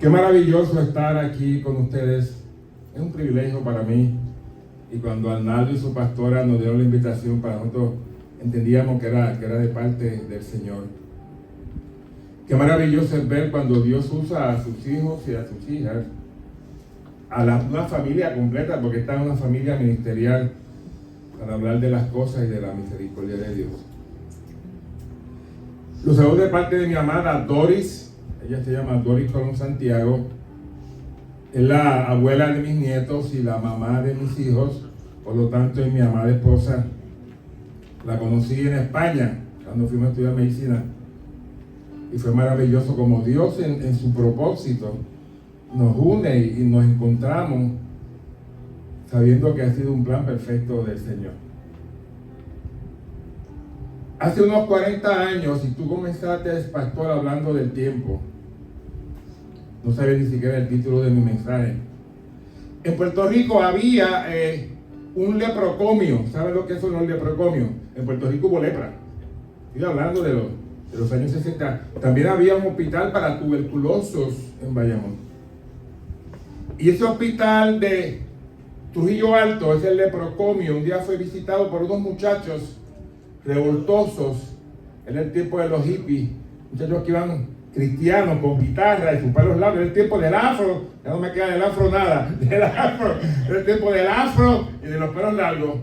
Qué maravilloso estar aquí con ustedes. Es un privilegio para mí. Y cuando Arnaldo y su pastora nos dieron la invitación, para nosotros entendíamos que era de parte del Señor. Qué maravilloso es ver cuando Dios usa a sus hijos y a sus hijas, una familia completa, porque está en una familia ministerial, para hablar de las cosas y de la misericordia de Dios. Los saludos de parte de mi amada Doris. Ella se llama Doris Colón Santiago. Es la abuela de mis nietos y la mamá de mis hijos. Por lo tanto, es mi amada esposa. La conocí en España cuando fuimos a estudiar medicina. Y fue maravilloso como Dios en su propósito nos une y nos encontramos sabiendo que ha sido un plan perfecto del Señor. Hace unos 40 años, y tú comenzaste, pastor, hablando del tiempo. No sabía ni siquiera el título de mi mensaje. En Puerto Rico había un leprocomio. ¿Saben lo que son los leprocomios? En Puerto Rico hubo lepra. Estoy hablando de los años 60. También había un hospital para tuberculosos en Bayamón. Y ese hospital de Trujillo Alto, ese leprocomio, un día fue visitado por unos muchachos revoltosos. Era el tiempo de los hippies, muchachos que iban cristianos con guitarra y sus pelos largos. Era el tiempo del afro, ya no me queda del afro nada, era el tiempo del afro y de los pelos largos.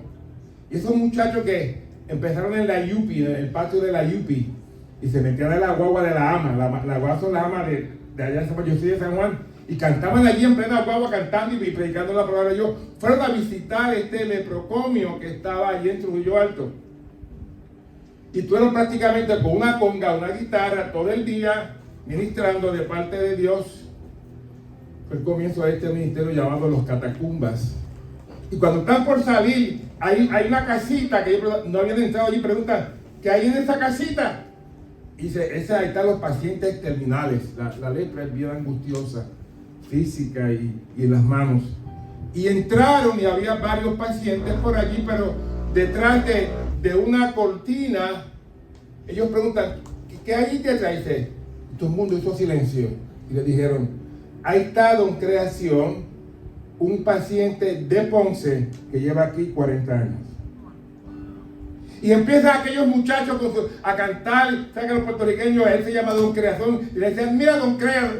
Y esos muchachos que empezaron en la Yupi, en el patio de la Yupi, y se metían en la guagua de la ama. La guagua son las amas de allá en San Juan. Yo soy de San Juan, y cantaban allí en plena guagua cantando y predicando la palabra de Dios. Fueron a visitar este leprocomio que estaba allí en Trujillo Alto. Y estuvieron prácticamente con una conga, una guitarra, todo el día ministrando de parte de Dios. Fue el comienzo de este ministerio llamado Los Catacumbas. Y cuando están por salir, hay una casita que ellos no habían entrado allí, preguntan, ¿qué hay en esa casita? Y dice, ahí están los pacientes terminales. La lepra es bien angustiosa, física y en las manos. Y entraron y había varios pacientes por allí, pero detrás de una cortina, ellos preguntan, ¿qué hay detrás? Dice, todo el mundo hizo silencio. Y le dijeron, ha estado en creación un paciente de Ponce que lleva aquí 40 años. Y empiezan aquellos muchachos a cantar. ¿Saben que los puertorriqueños, él se llama Don Creación? Y le decían, mira Don Crea,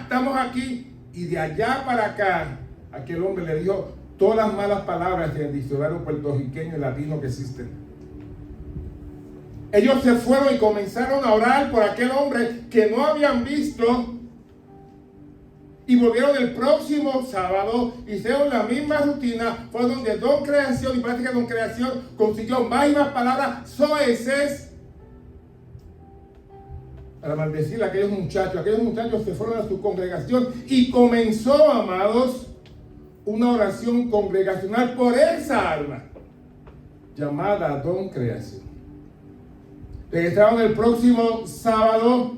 estamos aquí. Y de allá para acá, aquel hombre le dijo todas las malas palabras del diccionario puertorriqueño y latino que existen. Ellos se fueron y comenzaron a orar por aquel hombre que no habían visto. Y volvieron el próximo sábado, hicieron la misma rutina, fue donde Don Creación, y parece que Don Creación consiguió más y más palabras soeces para maldecir a aquellos muchachos. Aquellos muchachos se fueron a su congregación y comenzó, amados, una oración congregacional por esa alma llamada Don Creación. Regresaron el próximo sábado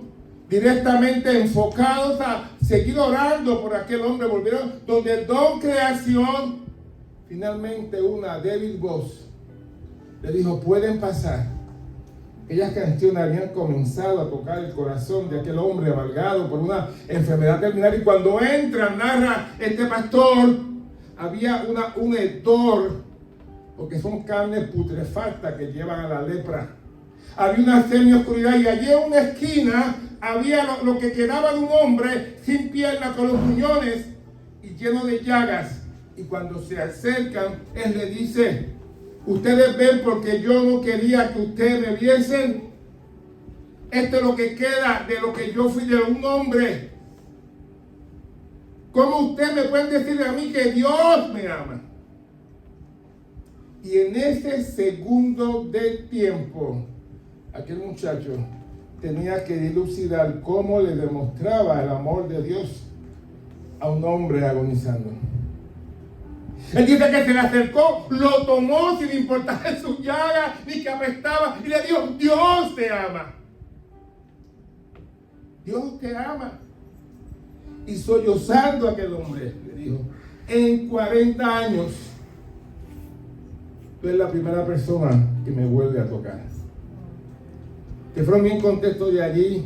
directamente enfocados a seguir orando por aquel hombre. Volvieron donde Don Creación, finalmente una débil voz le dijo, pueden pasar. Aquellas canciones habían comenzado a tocar el corazón de aquel hombre amargado por una enfermedad terminal. Y cuando entran, narra este pastor, había un hedor, porque son carnes putrefactas que llevan a la lepra. Había una semi-oscuridad y allí en una esquina había lo que quedaba de un hombre sin piernas, con los muñones y lleno de llagas. Y cuando se acercan, él le dice, ustedes ven porque yo no quería que ustedes me viesen. Esto es lo que queda de lo que yo fui de un hombre. ¿Cómo ustedes me pueden decir a mí que Dios me ama? Y en ese segundo de tiempo, aquel muchacho tenía que dilucidar cómo le demostraba el amor de Dios a un hombre agonizando. Él dice que se le acercó, lo tomó sin importarle su llaga ni que apestaba y le dijo, Dios te ama. Dios te ama. Y sollozando a aquel hombre, le dijo, en 40 años, tú eres la primera persona que me vuelve a tocar. Que fueron bien contentos de allí.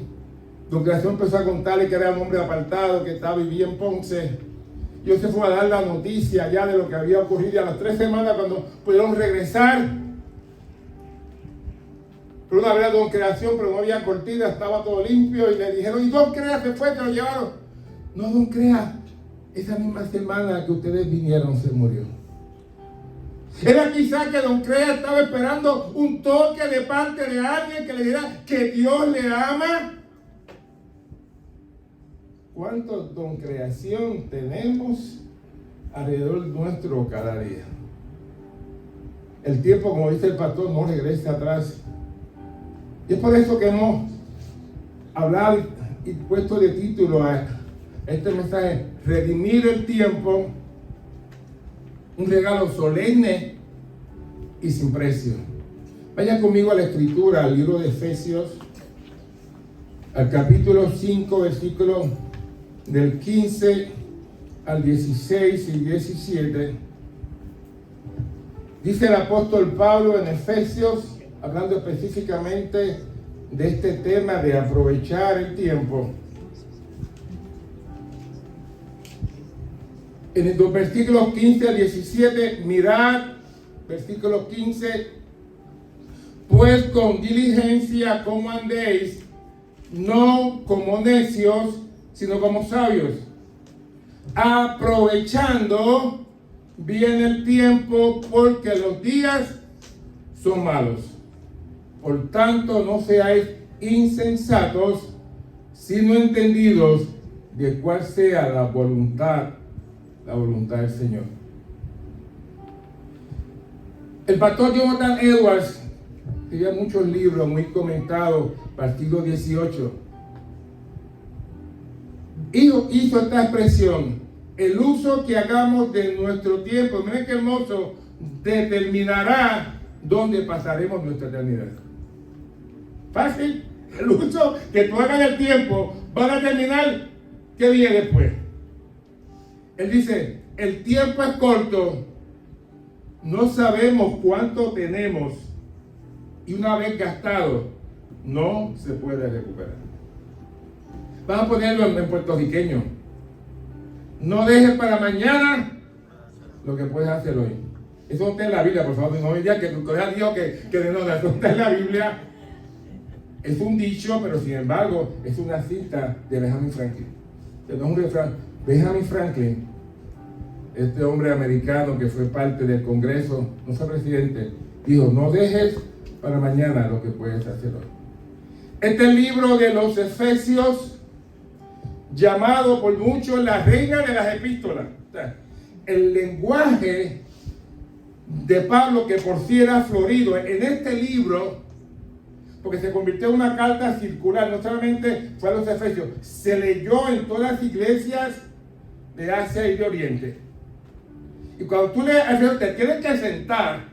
Don Creación empezó a contarle que era un hombre apartado, que vivía en Ponce. Y se fue a dar la noticia ya de lo que había ocurrido. Y a las 3 semanas, cuando pudieron regresar, pero una vez Don Creación, pero no había cortina, estaba todo limpio. Y le dijeron, y Don Crea se fue, te lo llevaron. No, Don Crea, esa misma semana que ustedes vinieron se murió. Era quizá que Don Crea estaba esperando un toque de parte de alguien que le dijera que Dios le ama. ¿Cuántos Don Creación tenemos alrededor nuestro cada día? El tiempo, como dice el pastor, no regresa atrás. Y es por eso que hemos hablado y puesto de título a este mensaje: redimir el tiempo, un regalo solemne y sin precio. Vaya conmigo a la escritura, al libro de Efesios, al capítulo 5, versículos del 15 al 16 y 17. Dice el apóstol Pablo en Efesios, hablando específicamente de este tema de aprovechar el tiempo. En los versículos 15 al 17, mirad, versículo 15, pues con diligencia como andéis, no como necios, sino como sabios, aprovechando bien el tiempo, porque los días son malos. Por tanto, no seáis insensatos, sino entendidos de cuál sea la voluntad del Señor. El pastor Jonathan Edwards tenía muchos libros muy comentados para el siglo XVIII. Hizo esta expresión: el uso que hagamos de nuestro tiempo, miren qué hermoso, determinará dónde pasaremos nuestra eternidad. Fácil. El uso que tú hagas del tiempo va a determinar qué viene después. Él dice, el tiempo es corto, no sabemos cuánto tenemos, y una vez gastado, no se puede recuperar. Vamos a ponerlo en puertorriqueño. No dejes para mañana lo que puedes hacer hoy. Eso no está en la Biblia, por favor. No me digas que tu corazón dijo que no, eso está en la Biblia. Es un dicho, pero sin embargo, es una cita de Benjamin Franklin. No es un refrán. Benjamin Franklin, este hombre americano que fue parte del Congreso, no fue presidente, dijo, no dejes para mañana lo que puedes hacer hoy. Este libro de los Efesios, llamado por muchos la reina de las epístolas. O sea, el lenguaje de Pablo, que por sí era florido, en este libro, porque se convirtió en una carta circular, no solamente fue a los Efesios, se leyó en todas las iglesias de Asia y de Oriente. Y cuando tú lees Efesios, te tienes que sentar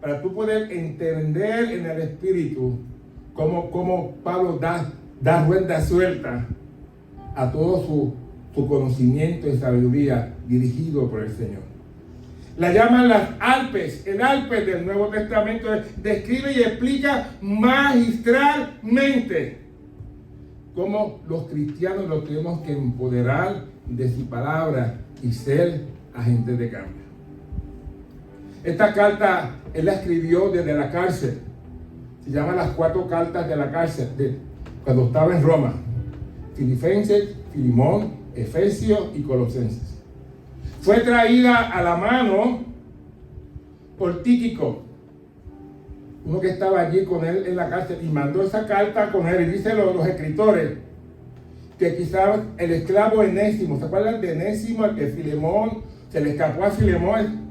para tú poder entender en el Espíritu cómo Pablo da rienda suelta a todo su conocimiento y sabiduría dirigido por el Señor. La llaman las Alpes, el Alpes del Nuevo Testamento. Describe y explica magistralmente cómo los cristianos los tenemos que empoderar de su palabra y ser agentes de cambio. Esta carta él la escribió desde la cárcel. Se llama las 4 cartas de la cárcel, cuando estaba en Roma: Filipenses, Filimón, Efesios y Colosenses. Fue traída a la mano por Tíquico, uno que estaba allí con él en la cárcel, y mandó esa carta con él. Y dicen los escritores que quizás el esclavo Enésimo, ¿se acuerdan de Enésimo, el que Filemón se le escapó a Filemón?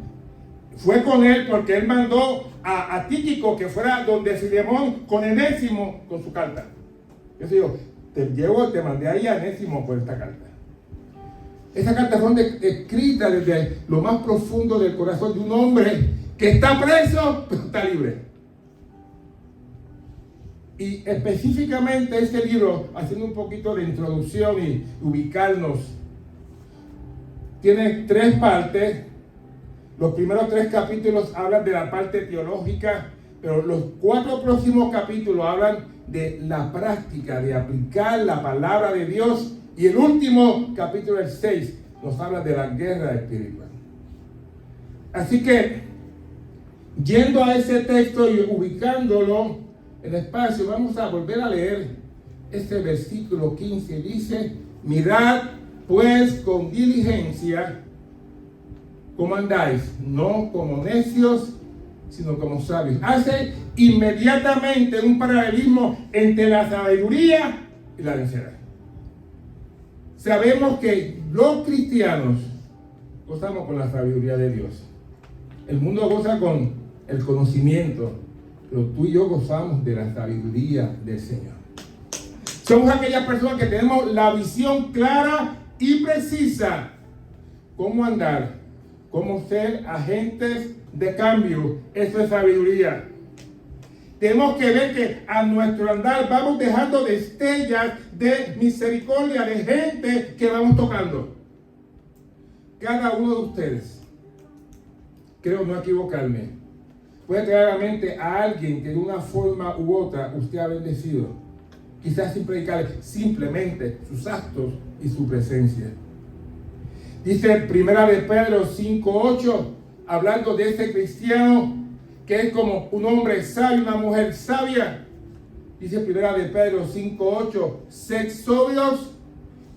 Fue con él porque él mandó a Tíquico que fuera donde Filemón con Enésimo con su carta. Yo digo, te mandé ahí a Enésimo por esta carta. Esas cartas son escritas desde lo más profundo del corazón de un hombre que está preso, pero está libre. Y específicamente este libro, haciendo un poquito de introducción y ubicarnos, tiene 3 partes. Los primeros 3 capítulos hablan de la parte teológica, pero los 4 próximos capítulos hablan de la práctica, de aplicar la palabra de Dios. Y el último capítulo, el 6, nos habla de la guerra espiritual. Así que, yendo a ese texto y ubicándolo en el espacio, vamos a volver a leer este versículo 15. Dice: mirad pues con diligencia cómo andáis, no como necios, sino como sabios. Hace inmediatamente un paralelismo entre la sabiduría y la necedad. Sabemos que los cristianos gozamos con la sabiduría de Dios. El mundo goza con el conocimiento, pero tú y yo gozamos de la sabiduría del Señor. Somos aquellas personas que tenemos la visión clara y precisa cómo andar, cómo ser agentes de cambio. Eso es sabiduría. Tenemos que ver que a nuestro andar vamos dejando destellas de misericordia, de gente que vamos tocando. Cada uno de ustedes, creo no equivocarme, puede traer a la mente a alguien que de una forma u otra usted ha bendecido. Quizás sin predicarle, simplemente sus actos y su presencia. Dice Primera de Pedro 5:8, hablando de este cristiano que es como un hombre sabio, una mujer sabia. Dice Primera de Pedro 5:8, sed sobrios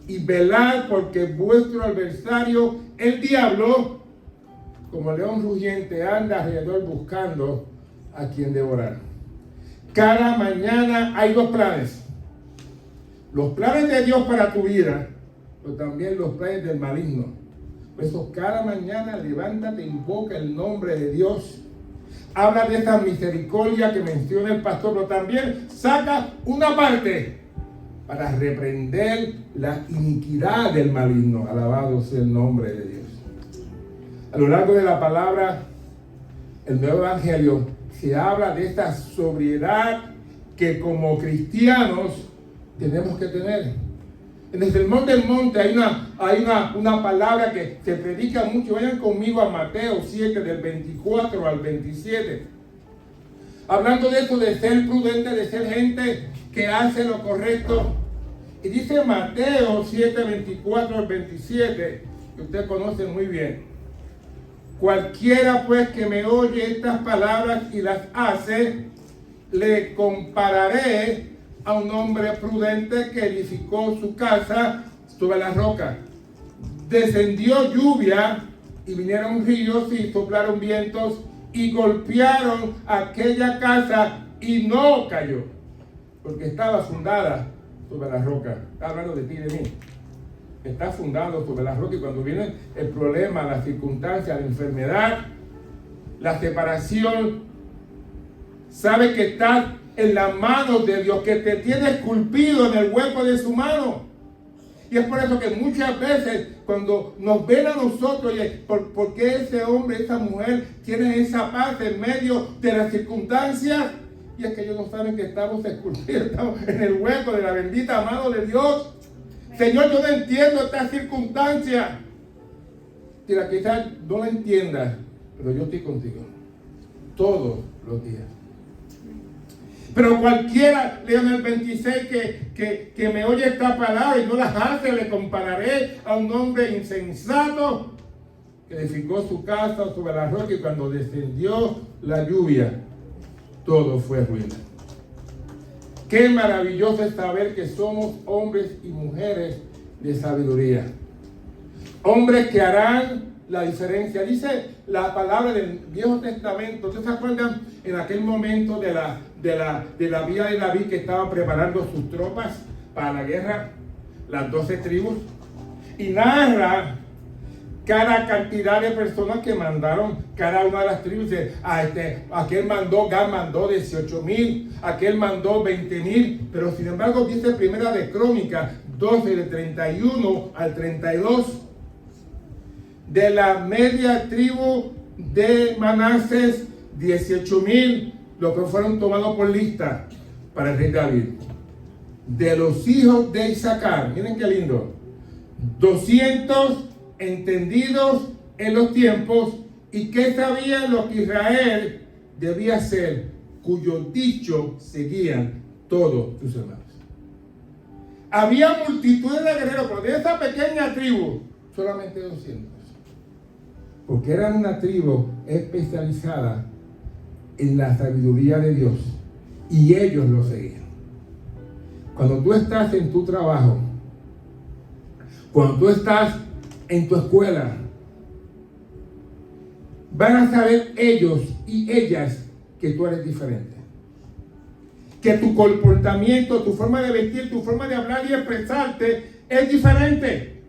y velad, porque vuestro adversario, el diablo, como león rugiente, anda alrededor buscando a quien devorar. Cada mañana hay dos planes. Los planes de Dios para tu vida, pero también los planes del maligno. Por eso cada mañana levántate, invoca el nombre de Dios. Habla de esta misericordia que menciona el pastor, pero también saca una parte para reprender la iniquidad del maligno. Alabado sea el nombre de Dios. A lo largo de la palabra, el Nuevo Evangelio, se habla de esta sobriedad que como cristianos tenemos que tener. En el Sermón del Monte hay una palabra que se predica mucho. Vayan conmigo a Mateo 7, del 24 al 27. Hablando de eso, de ser prudente, de ser gente que hace lo correcto. Y dice Mateo 7, 24 al 27, que usted conoce muy bien. Cualquiera pues que me oye estas palabras y las hace, le compararé a un hombre prudente que edificó su casa sobre la roca. Descendió lluvia y vinieron ríos y soplaron vientos y golpearon aquella casa y no cayó, porque estaba fundada sobre la roca. Está hablando de ti y de mí. Está fundado sobre la roca, y cuando viene el problema, la circunstancia, la enfermedad, la separación, sabe que estás en las manos de Dios, que te tiene esculpido en el hueco de su mano. Y es por eso que muchas veces cuando nos ven a nosotros, ¿por qué ese hombre, esa mujer tiene esa paz en medio de las circunstancias? Y es que ellos no saben que estamos esculpidos, estamos en el hueco de la bendita mano de Dios. Señor, yo no entiendo esta circunstancia. Mira, quizás no la entiendas, pero yo estoy contigo todos los días. Pero cualquiera, leo en el 26, que me oye esta palabra y no las hace, le compararé a un hombre insensato que edificó su casa sobre la roca, y cuando descendió la lluvia, todo fue ruina. Qué maravilloso es saber que somos hombres y mujeres de sabiduría. Hombres que harán la diferencia. Dice la palabra del Viejo Testamento. ¿Ustedes se acuerdan en aquel momento de la vida de David, que estaba preparando sus tropas para la guerra? Las 12 tribus. Y narra cada cantidad de personas que mandaron cada una de las tribus. Aquel mandó, Gad mandó 18,000, aquel mandó 20,000, pero sin embargo dice Primera de Crónicas 12, de 31 al 32, de la media tribu de Manasés, 18,000, los que fueron tomados por lista para el rey David. De los hijos de Isaacar, miren qué lindo, 200 entendidos en los tiempos y que sabían lo que Israel debía hacer, cuyo dicho seguían todos tus hermanos. Había multitudes de guerreros, pero de esa pequeña tribu, solamente 200. Porque eran una tribu especializada en la sabiduría de Dios. Y ellos lo seguían. Cuando tú estás en tu trabajo, cuando tú estás en tu escuela, van a saber ellos y ellas que tú eres diferente. Que tu comportamiento, tu forma de vestir, tu forma de hablar y expresarte es diferente.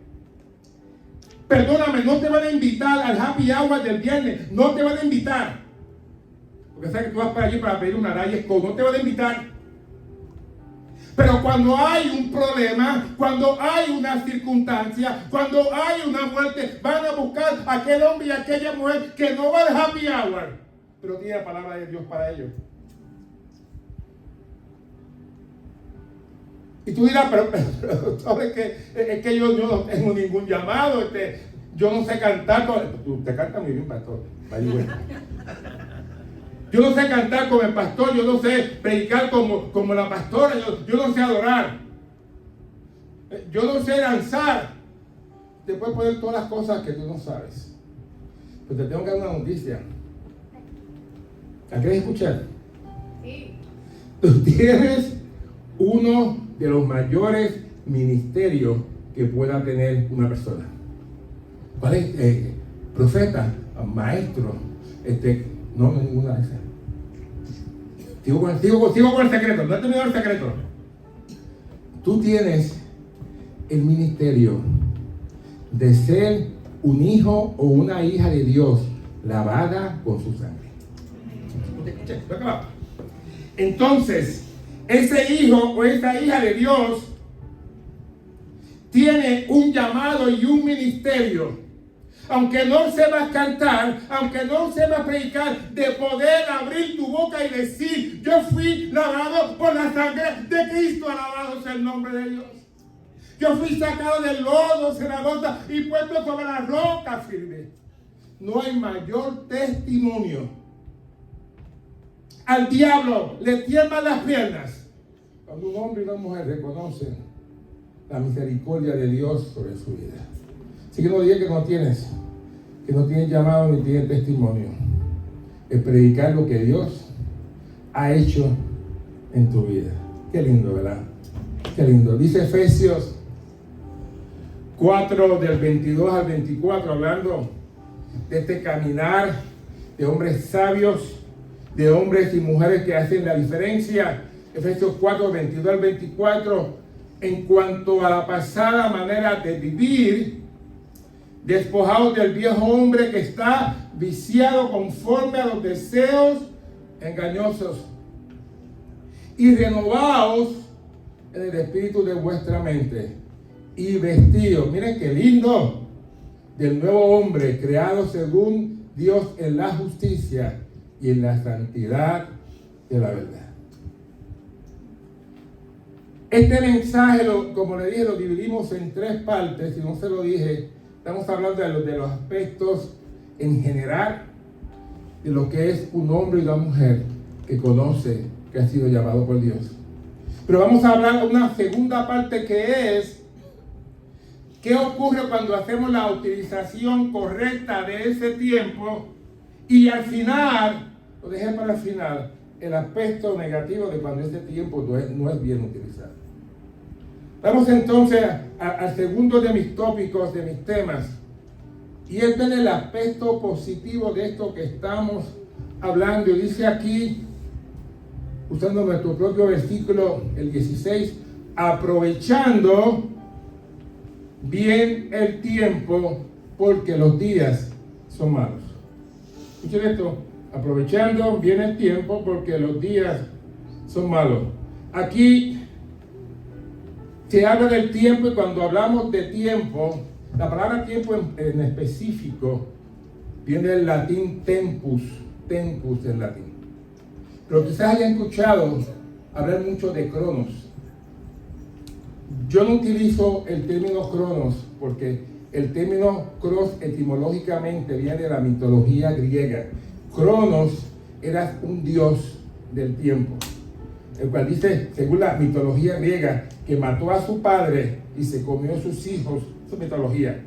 Perdóname, no te van a invitar al happy hour del viernes. No te van a invitar. Porque sabes que tú vas para allí para pedir una Diet Coke. No te van a invitar. Pero cuando hay un problema, cuando hay una circunstancia, cuando hay una muerte, van a buscar a aquel hombre y a aquella mujer que no va al happy hour, pero tiene la palabra de Dios para ellos. Y tú dirás, pero ¿sabes qué? Es que yo no tengo ningún llamado, yo no sé cantar. Usted canta muy bien, pastor. Yo no sé cantar como el pastor, yo no sé predicar como la pastora, yo no sé adorar. Yo no sé danzar. Te puedes poner todas las cosas que tú no sabes. Pero te tengo que dar una noticia. ¿La quieres escuchar? Sí. Tú tienes uno de los mayores ministerios que pueda tener una persona. ¿Cuál es? Profeta, maestro, no, ninguna de esas. Sigo con el secreto, no he terminado el secreto. Tú tienes el ministerio de ser un hijo o una hija de Dios lavada con su sangre. Entonces, ese hijo o esa hija de Dios tiene un llamado y un ministerio. Aunque no sepas cantar, aunque no sepas predicar, de poder abrir tu boca y decir: yo fui lavado por la sangre de Cristo, alabado sea el nombre de Dios. Yo fui sacado del lodo cenagosa y puesto sobre la roca firme. No hay mayor testimonio. Al diablo le tiemblan las piernas cuando un hombre y una mujer reconocen la misericordia de Dios sobre su vida. Así que no digas que no tienes llamado ni tienes testimonio. Es predicar lo que Dios ha hecho en tu vida. Qué lindo, ¿verdad? Qué lindo. Dice Efesios 4 del 22 al 24, hablando de este caminar de hombres sabios, de hombres y mujeres que hacen la diferencia. Efesios 4, 22 al 24, en cuanto a la pasada manera de vivir, despojados del viejo hombre que está viciado conforme a los deseos engañosos, y renovaos en el espíritu de vuestra mente, y vestidos, miren qué lindo, del nuevo hombre creado según Dios en la justicia y en la santidad de la verdad. Este mensaje, como le dije, lo dividimos en 3 partes. Si no se lo dije, estamos hablando de los aspectos en general de lo que es un hombre y una mujer que conoce que ha sido llamado por Dios. Pero vamos a hablar de una segunda parte, que es qué ocurre cuando hacemos la utilización correcta de ese tiempo, y al final, lo dejé para el final, el aspecto negativo de cuando ese tiempo no es bien utilizado. Vamos entonces al segundo de mis tópicos, de mis temas, y es ver el aspecto positivo de esto que estamos hablando. Y dice aquí, usando nuestro propio versículo, el 16, aprovechando bien el tiempo, porque los días son malos. Escuchen esto, aprovechando bien el tiempo, porque los días son malos. Aquí se habla del tiempo, y cuando hablamos de tiempo, la palabra tiempo en específico viene del latín tempus en latín. Pero quizás hayan escuchado hablar mucho de cronos. Yo no utilizo el término cronos porque el término cronos etimológicamente viene de la mitología griega. Cronos era un dios del tiempo. el cual dice, según la mitología griega, que mató a su padre y se comió a sus hijos, esa es mitología,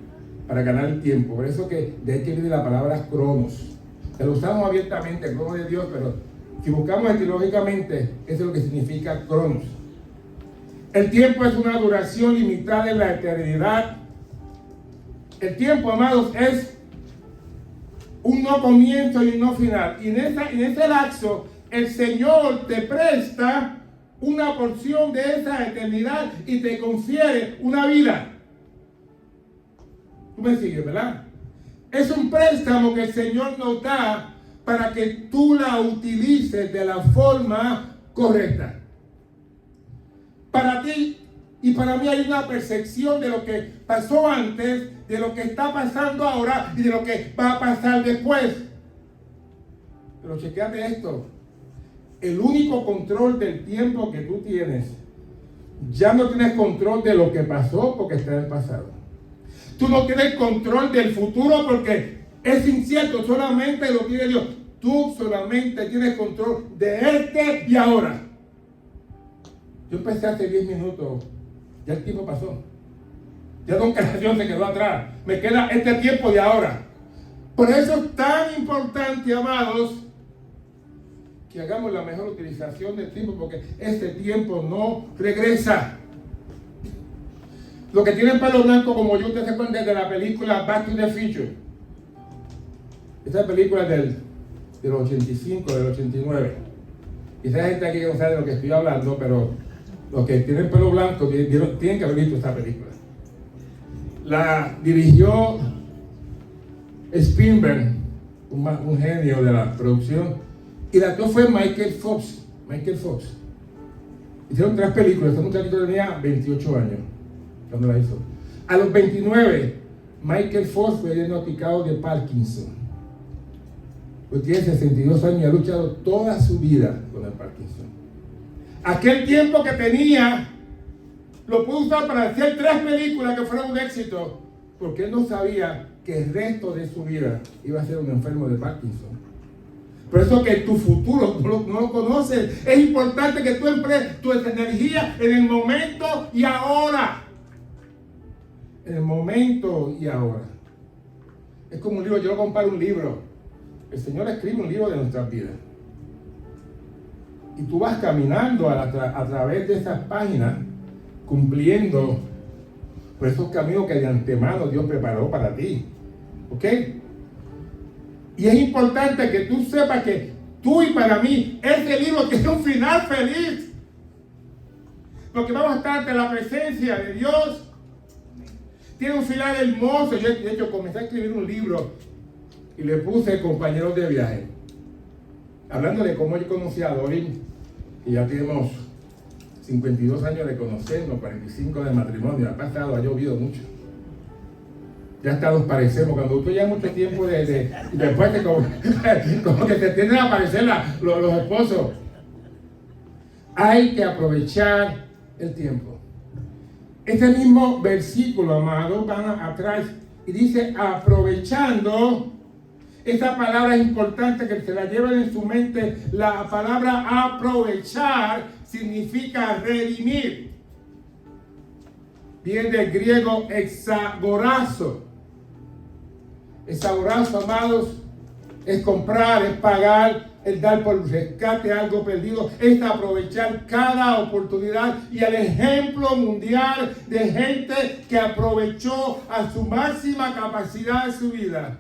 para ganar el tiempo. Por eso que de ahí que viene la palabra cronos. Se lo usamos abiertamente, el crono de Dios, pero si buscamos etimológicamente, eso es lo que significa cronos. El tiempo es una duración limitada en la eternidad. El tiempo, amados, es un no comienzo y un no final. Y en ese lapso, el Señor te presta una porción de esa eternidad y te confiere una vida. Tú me sigues, ¿verdad? Es un préstamo que el Señor nos da para que tú la utilices de la forma correcta. Para ti y para mí hay una percepción de lo que pasó antes, de lo que está pasando ahora y de lo que va a pasar después. Pero chequéate esto. El único control del tiempo que tú tienes, ya no tienes control de lo que pasó porque está en el pasado. Tú no tienes control del futuro porque es incierto, solamente lo tiene Dios. Tú solamente tienes control de este y ahora. Yo empecé hace 10 minutos, ya el tiempo pasó. Ya Don Creación se quedó atrás. Me queda este tiempo de ahora. Por eso es tan importante, amados, que hagamos la mejor utilización del tiempo, porque este tiempo no regresa. Los que tienen pelo blanco como yo, ustedes se acuerdan de la película Back to the Future. Esta película del 85, del 89. Quizá hay gente aquí que no sabe de lo que estoy hablando, pero los que tienen pelo blanco tienen que haber visto esta película. La dirigió Spielberg, un genio de la producción, y la actor fue Michael Fox. Hicieron 3 películas. Este muchachito tenía 28 años cuando la hizo. A los 29, Michael Fox fue diagnosticado de Parkinson. Pues tiene 62 años y ha luchado toda su vida con el Parkinson. Aquel tiempo que tenía lo pudo usar para hacer 3 películas que fueron un éxito, porque él no sabía que el resto de su vida iba a ser un enfermo de Parkinson. Por eso que tu futuro no lo conoces. Es importante que tú emplees tu energía en el momento y ahora. En el momento y ahora. Es como un libro, yo lo comparo un libro. El Señor escribe un libro de nuestras vidas. Y tú vas caminando a través de esas páginas, cumpliendo por esos caminos que de antemano Dios preparó para ti. ¿Ok? Y es importante que tú sepas que tú y para mí, este libro tiene un final feliz. Porque vamos a estar ante la presencia de Dios. Tiene un final hermoso. Yo, de hecho, comencé a escribir un libro y le puse compañeros de viaje. Hablando de cómo yo conocí a Dorin, y ya tenemos 52 años de conocernos, 45 de matrimonio. Ha pasado, ha llovido mucho. Ya hasta nos parecemos. Cuando tú llevas mucho tiempo después que como que te tienden a aparecer los esposos. Hay que aprovechar el tiempo. Este mismo versículo, amado, van atrás y dice aprovechando. Esa palabra es importante que se la lleven en su mente. La palabra aprovechar significa redimir. Viene del griego exagorazo. Exagorazo, amados, es comprar, es pagar, es dar por rescate algo perdido, es aprovechar cada oportunidad. Y el ejemplo mundial de gente que aprovechó a su máxima capacidad de su vida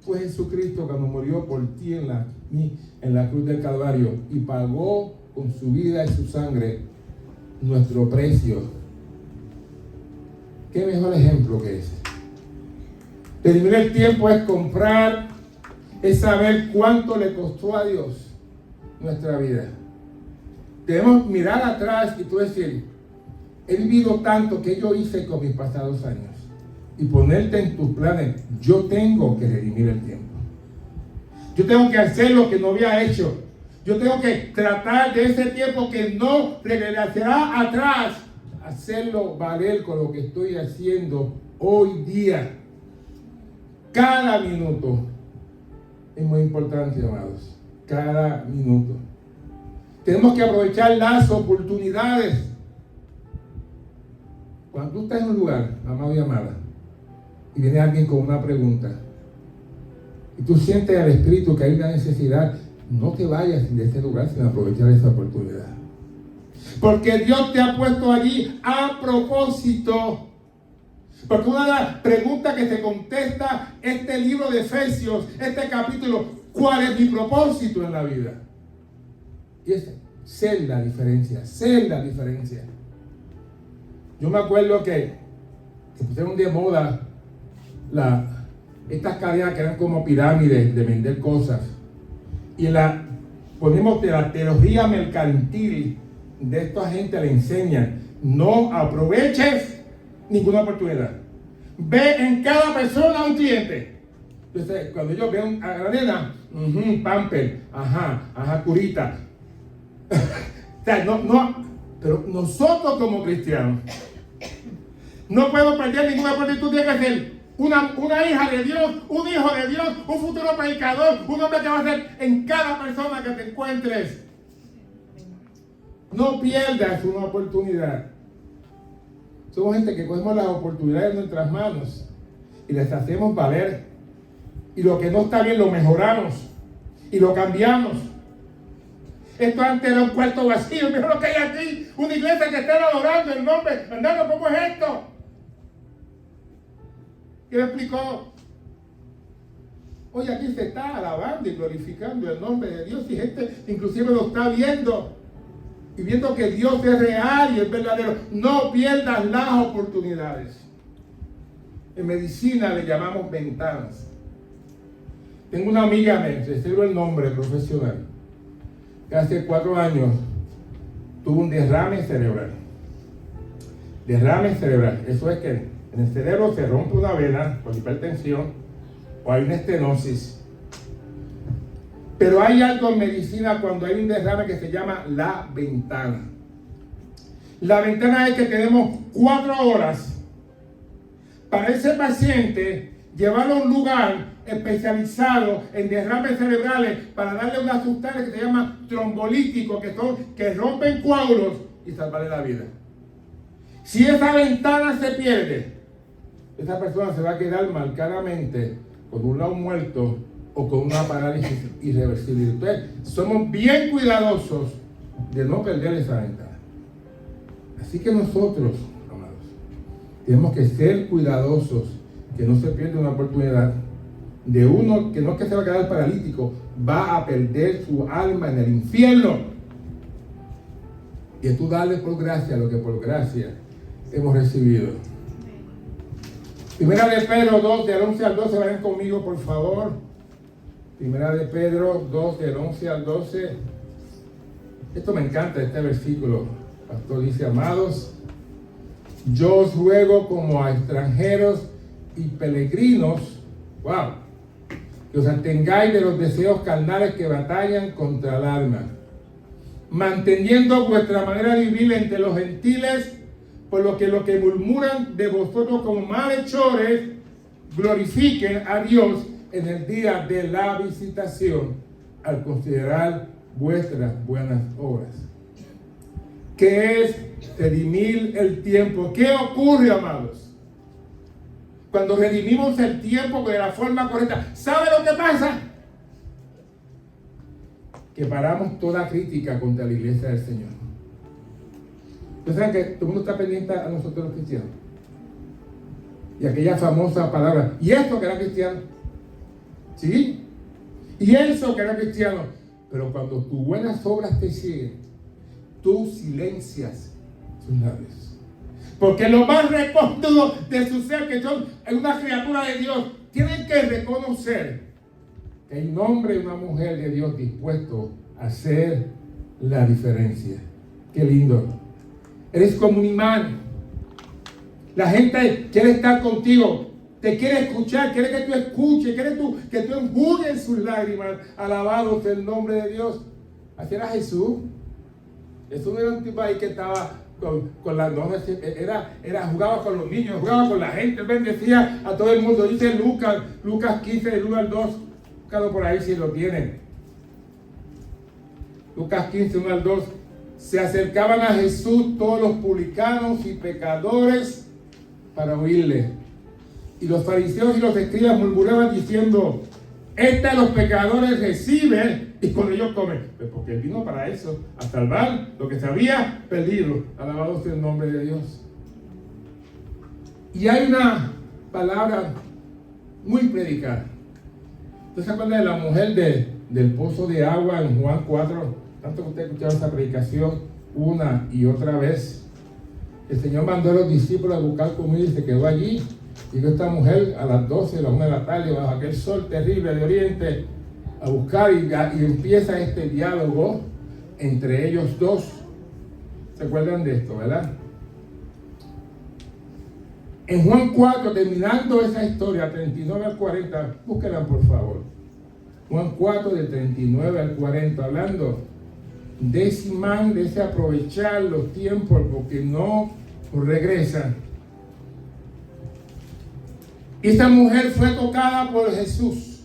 fue Jesucristo, cuando murió por ti en la cruz del Calvario y pagó con su vida y su sangre nuestro precio. ¿Qué mejor ejemplo que ese? Redimir el tiempo es comprar, es saber cuánto le costó a Dios nuestra vida. Debemos mirar atrás y tú decir, he vivido tanto que yo hice con mis pasados años. Y ponerte en tus planes, yo tengo que redimir el tiempo. Yo tengo que hacer lo que no había hecho. Yo tengo que tratar de ese tiempo que no regresará atrás, hacerlo valer con lo que estoy haciendo hoy día. Cada minuto es muy importante, amados. Cada minuto. Tenemos que aprovechar las oportunidades. Cuando tú estás en un lugar, amado y amada, y viene alguien con una pregunta, y tú sientes al Espíritu que hay una necesidad, no te vayas de ese lugar sin aprovechar esa oportunidad. Porque Dios te ha puesto allí a propósito. Porque una de las preguntas que se contesta este libro de Efesios, este capítulo, ¿cuál es mi propósito en la vida? Y es ser la diferencia, ser la diferencia. Yo me acuerdo que se pusieron de moda estas cadenas que eran como pirámides de vender cosas. Y ponemos de la teología mercantil de esta gente le enseñan: no aproveches ninguna oportunidad. Ve en cada persona un cliente. Entonces, cuando yo veo a la nena, pamper, curita. O sea, no. Pero nosotros como cristianos no podemos perder ninguna oportunidad. Tú tienes que ser una hija de Dios, un hijo de Dios, un futuro predicador, un hombre que va a ser en cada persona que te encuentres. No pierdas una oportunidad. Somos gente que cogemos las oportunidades en nuestras manos y las hacemos valer. Y lo que no está bien lo mejoramos y lo cambiamos. Esto antes era un cuarto vacío. Mira lo que hay aquí. Una iglesia que está adorando el nombre. Andando, ¿cómo es esto? ¿Qué me explicó? Oye, aquí se está alabando y glorificando el nombre de Dios. Y gente inclusive lo está viendo. Y viendo que Dios es real y es verdadero. No pierdas las oportunidades. En medicina le llamamos ventanas. Tengo una amiga, me reservo el nombre profesional, que hace 4 años tuvo un derrame cerebral. Derrame cerebral. Eso es que en el cerebro se rompe una vena por hipertensión o hay una estenosis. Pero hay algo en medicina cuando hay un derrame que se llama la ventana. La ventana es que tenemos 4 horas para ese paciente llevarlo a un lugar especializado en derrames cerebrales para darle una sustancia que se llama trombolítico, que rompen coágulos y salvarle la vida. Si esa ventana se pierde, esa persona se va a quedar marcadamente con un lado muerto o con una parálisis irreversible. Entonces, somos bien cuidadosos de no perder esa ventana. Así que nosotros, amados, tenemos que ser cuidadosos que no se pierda una oportunidad de uno que no es que se va a quedar paralítico, va a perder su alma en el infierno. Y tú darle por gracia lo que por gracia hemos recibido. Primera de Pedro 2, del 11 al 12, vayan conmigo por favor. Primera de Pedro 2, del 11 al 12. Esto me encanta, este versículo. El pastor dice: amados, yo os ruego como a extranjeros y peregrinos, que os atengáis de los deseos carnales que batallan contra el alma, manteniendo vuestra manera de vivir entre los gentiles, por lo que murmuran de vosotros como malhechores, glorifiquen a Dios en el día de la visitación, al considerar vuestras buenas obras. ¿Qué es redimir el tiempo? ¿Qué ocurre, amados? Cuando redimimos el tiempo de la forma correcta, ¿sabe lo que pasa? Que paramos toda crítica contra la iglesia del Señor. Ustedes saben que todo el mundo está pendiente a nosotros los cristianos. Y aquella famosa palabra: ¿y esto que era cristiano? ¿Sí? ¿Y eso que era cristiano? Pero cuando tus buenas obras te siguen, tú silencias sus labios. Porque lo más recóndito de su ser, que son una criatura de Dios, tienen que reconocer que hay un hombre y una mujer de Dios dispuestos a hacer la diferencia. Qué lindo. Eres como un imán. La gente quiere estar contigo, te quiere escuchar, quiere que tú escuches, quiere que tú enjugues sus lágrimas. Alabado sea el nombre de Dios. Así era Jesús. Jesús no era un tipo ahí que estaba con las novias, jugaba con los niños, jugaba con la gente, bendecía a todo el mundo. Dice Lucas 15, del 1 al 2, buscado por ahí si lo tienen. Lucas 15, 1 al 2. Se acercaban a Jesús todos los publicanos y pecadores para oírle. Y los fariseos y los escribas murmuraban diciendo: los pecadores reciben y con ellos comen. Pues porque Él vino para eso, a salvar lo que se había perdido. Alabado sea el nombre de Dios. Y hay una palabra muy predicada. ¿Usted se acuerda de la mujer del pozo de agua en Juan 4? Tanto que usted ha escuchado esta predicación una y otra vez. El Señor mandó a los discípulos a buscar comida y se quedó allí. Llegó esta mujer a las 12, a la 1 de la tarde, bajo aquel sol terrible de oriente, a buscar y empieza este diálogo entre ellos dos. ¿Se acuerdan de esto, verdad? En Juan 4, terminando esa historia, 39 al 40, búsquenla por favor. Juan 4, de 39 al 40, hablando de ese man, de ese aprovechar los tiempos porque no regresa. Esta mujer fue tocada por Jesús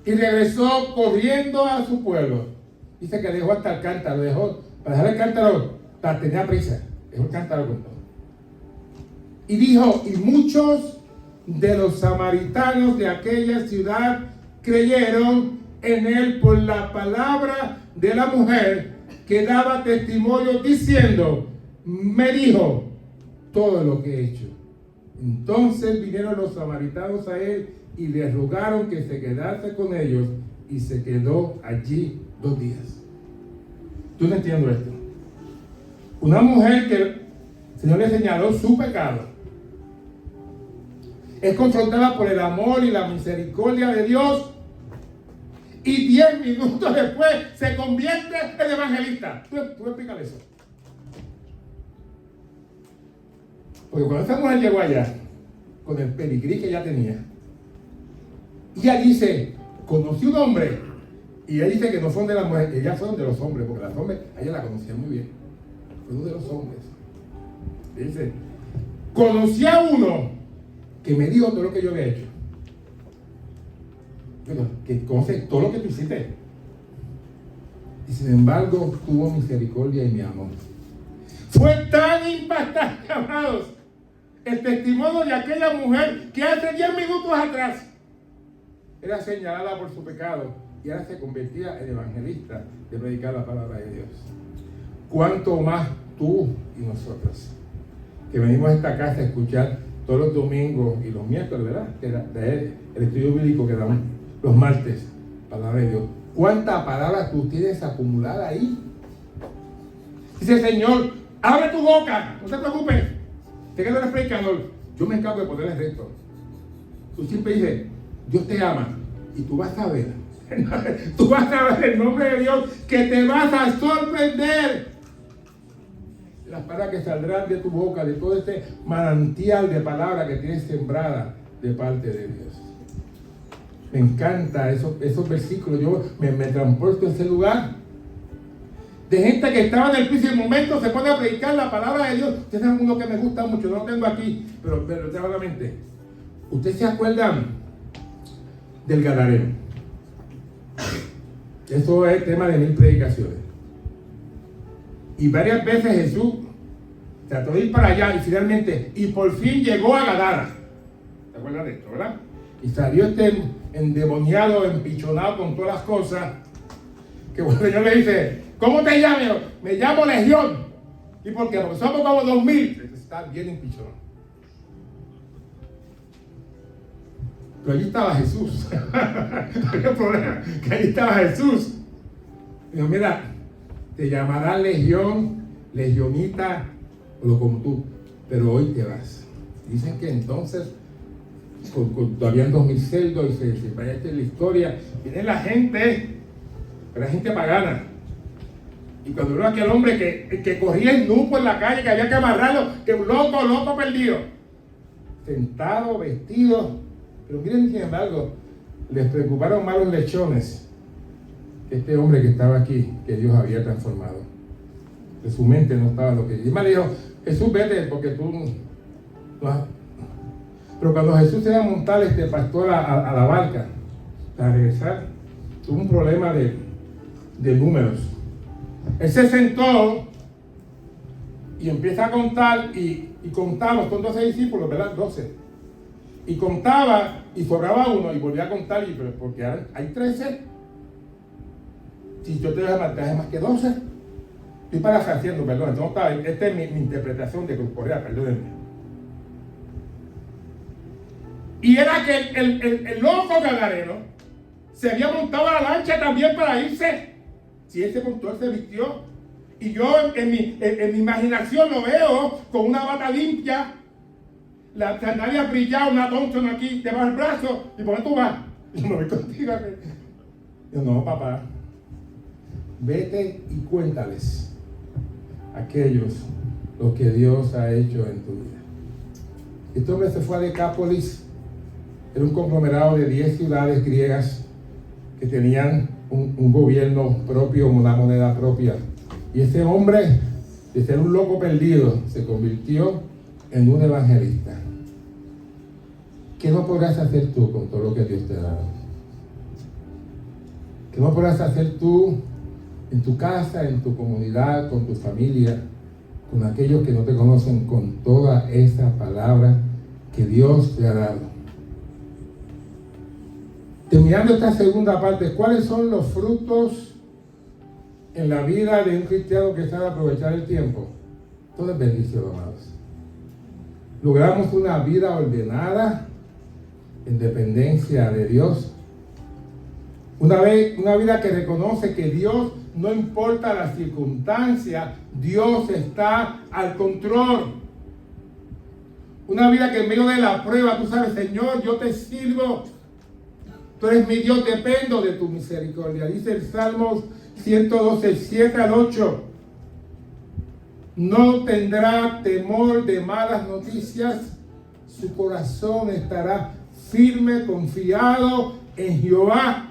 y regresó corriendo a su pueblo. Dice que dejó hasta el cántaro, para dejar el cántaro, tenía prisa, dejó el cántaro con todo. Y dijo, y muchos de los samaritanos de aquella ciudad creyeron en él por la palabra de la mujer que daba testimonio diciendo: me dijo todo lo que he hecho. Entonces vinieron los samaritanos a él y le rogaron que se quedase con ellos, y se quedó allí 2 días. Yo no entiendo esto. Una mujer que el Señor le señaló su pecado, es confrontada por el amor y la misericordia de Dios, y 10 minutos después se convierte en evangelista. ¿Tú explícale eso? Porque cuando esta mujer llegó allá, con el pedigrí que ella tenía, y ella dice, conocí un hombre, y ella dice que no son de las mujeres, que ellas fueron de los hombres, porque las hombres, a ella la conocían muy bien, fueron de los hombres. Y dice, conocí a uno que me dijo todo lo que yo había hecho. Que conoce todo lo que tú hiciste. Y sin embargo, tuvo misericordia y me amó. Fue tan impactante, amados, el testimonio de aquella mujer que hace 10 minutos atrás era señalada por su pecado y ahora se convertía en evangelista de predicar la palabra de Dios. ¿Cuánto más tú y nosotros, que venimos a esta casa a escuchar todos los domingos y los miércoles, ¿verdad? El estudio bíblico que damos los martes, palabra de Dios. ¿Cuántas palabras tú tienes acumuladas ahí? Dice el Señor, abre tu boca, no te preocupes, te quedas el predicador, yo me encargo de poner el resto. Tú siempre dices, Dios te ama, y tú vas a ver, el nombre de Dios, que te vas a sorprender. Las palabras que saldrán de tu boca, de todo este manantial de palabras que tienes sembrada de parte de Dios. Me encanta esos versículos. Yo me transporto a ese lugar de gente que estaba en el piso y en el momento se pone a predicar la palabra de Dios. Ustedes saben uno que me gusta mucho, no lo tengo aquí, pero tengo en la mente. ¿Ustedes se acuerdan del Gadareno? Eso es tema de 1000 predicaciones. Y varias veces Jesús trató de ir para allá y finalmente, y por fin llegó a Gadara. ¿Se acuerdan de esto, verdad? Y salió este endemoniado, empichonado con todas las cosas, que el Señor le dice, ¿cómo te llamas? Me llamo Legión. ¿Y por qué? Porque somos como 2000. Está bien empichonado. Pero allí estaba Jesús. Había un problema, que allí estaba Jesús. Dijo, mira, te llamará Legión, Legionita, o lo como tú, pero hoy te vas. Dicen que entonces todavía en 2000 celdos y se vaya en la historia, viene la gente, pero la gente pagana. Y cuando vio a aquel hombre que corría en nupo en la calle, que había que amarrarlo, que un loco perdido, sentado, vestido, pero miren, sin embargo, les preocuparon más los lechones que este hombre que estaba aquí, que Dios había transformado. De su mente no estaba lo que... Y me dijo, Jesús, vete, porque tú no... Pero cuando Jesús se iba a montar pastor a la barca, para regresar, tuvo un problema de de números. Él se sentó y empieza a contar y contaba, son 12 discípulos, ¿verdad? 12. Y contaba y sobraba uno y volvía a contar, y pero porque hay 13. Si yo te traje más que 12. Estoy parafraseando, perdón. Esta es mi interpretación de Cruz Correa, perdónenme. Y era que el loco gadareno se había montado a la lancha también para irse. Si él se montó, él se vistió. Y yo en mi imaginación lo veo con una bata limpia, la sandalia brillada, una Thompson aquí debajo del brazo. ¿Y por qué tú vas? Y yo me voy contigo. Yo, no, papá. Vete y cuéntales a aquellos lo que Dios ha hecho en tu vida. Este hombre se fue a Decápolis. Era un conglomerado de 10 ciudades griegas que tenían un gobierno propio, una moneda propia. Y ese hombre, de ser un loco perdido, se convirtió en un evangelista. ¿Qué no podrás hacer tú con todo lo que Dios te ha dado? ¿Qué no podrás hacer tú en tu casa, en tu comunidad, con tu familia, con aquellos que no te conocen, con toda esa palabra que Dios te ha dado? Terminando esta segunda parte, ¿cuáles son los frutos en la vida de un cristiano que sabe aprovechar el tiempo? Todo es bendición, amados. Logramos una vida ordenada en dependencia de Dios. Una vida que reconoce que Dios, no importa las circunstancias, Dios está al control. Una vida que en medio de la prueba tú sabes, Señor, yo te sirvo. Tú eres mi Dios, dependo de tu misericordia. Dice el Salmo 112, 7 al 8. No tendrá temor de malas noticias. Su corazón estará firme, confiado en Jehová.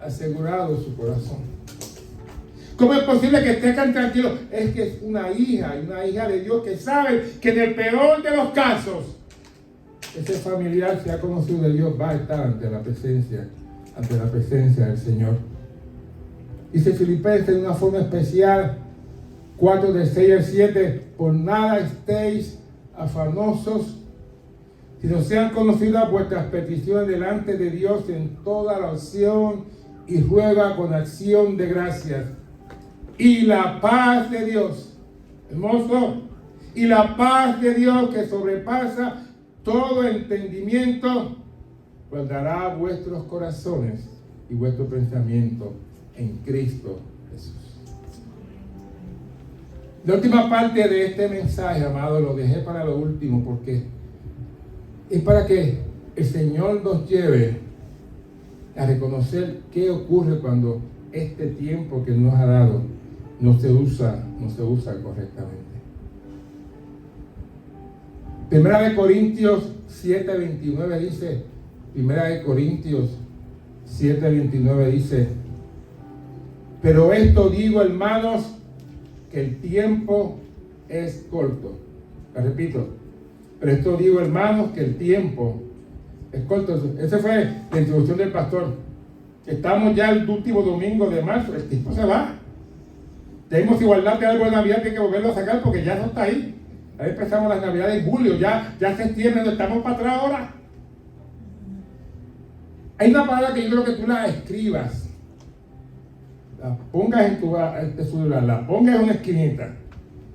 Asegurado su corazón. ¿Cómo es posible que esté tan tranquilo? Es que es una hija de Dios que sabe que en el peor de los casos, ese familiar, si ha conocido de Dios, va a estar ante la presencia del Señor. Dice Filipenses de una forma especial, 4 de 6 al 7, por nada estéis afanosos, sino sean conocidas vuestras peticiones delante de Dios en toda la oración y ruega con acción de gracias. Y la paz de Dios, hermoso, y la paz de Dios que sobrepasa todo entendimiento, guardará vuestros corazones y vuestro pensamiento en Cristo Jesús. La última parte de este mensaje, amado, lo dejé para lo último porque es para que el Señor nos lleve a reconocer qué ocurre cuando este tiempo que nos ha dado no se usa correctamente. Primera de Corintios 7:29 dice, Primera de Corintios 7:29 dice, pero esto digo, hermanos, que el tiempo es corto. La repito, pero esto digo, hermanos, que el tiempo es corto. Esa fue la introducción del pastor. Estamos ya el último domingo de marzo, el tiempo se va. Tenemos igualdad de algo de Navidad que hay que volverlo a sacar porque ya no está ahí. Ahí empezamos las Navidades en julio, ya septiembre, no estamos para atrás ahora. Hay una palabra que yo creo que tú la escribas, la pongas en tu celular, la pongas en una esquinita.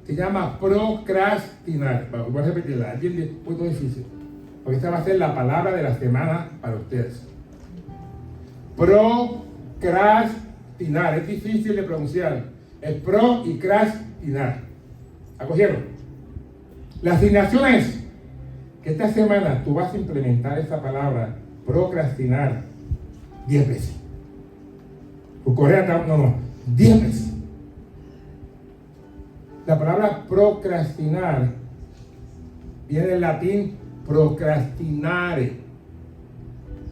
Se llama procrastinar. Voy a repetirla, es un poco difícil, porque esta va a ser la palabra de la semana para ustedes. Procrastinar, es difícil de pronunciar. Es pro y crastinar. ¿Acogieron? La asignación es que esta semana tú vas a implementar esa palabra, procrastinar, 10 veces. Tu Corea, no, 10 veces. La palabra procrastinar viene del latín procrastinare.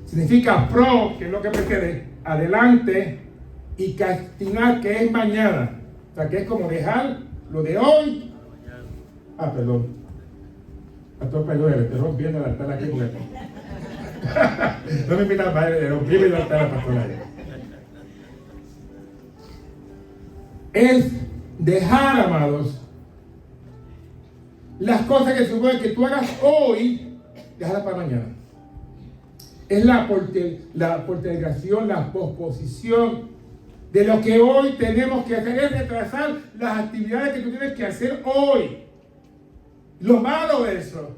Significa pro, que es lo que precede, adelante, y castinar, que es mañana. O sea, que es como dejar lo de hoy. Perdón. Pastor, perdón, le estoy rompiendo el altar aquí porque no me invitan a le rompí el altar al pastor allá. es dejar, amados, las cosas que supone que tú hagas hoy, déjalas para mañana. Es la postergación, la posposición de lo que hoy tenemos que hacer, es retrasar las actividades que tú tienes que hacer hoy. Lo malo de eso,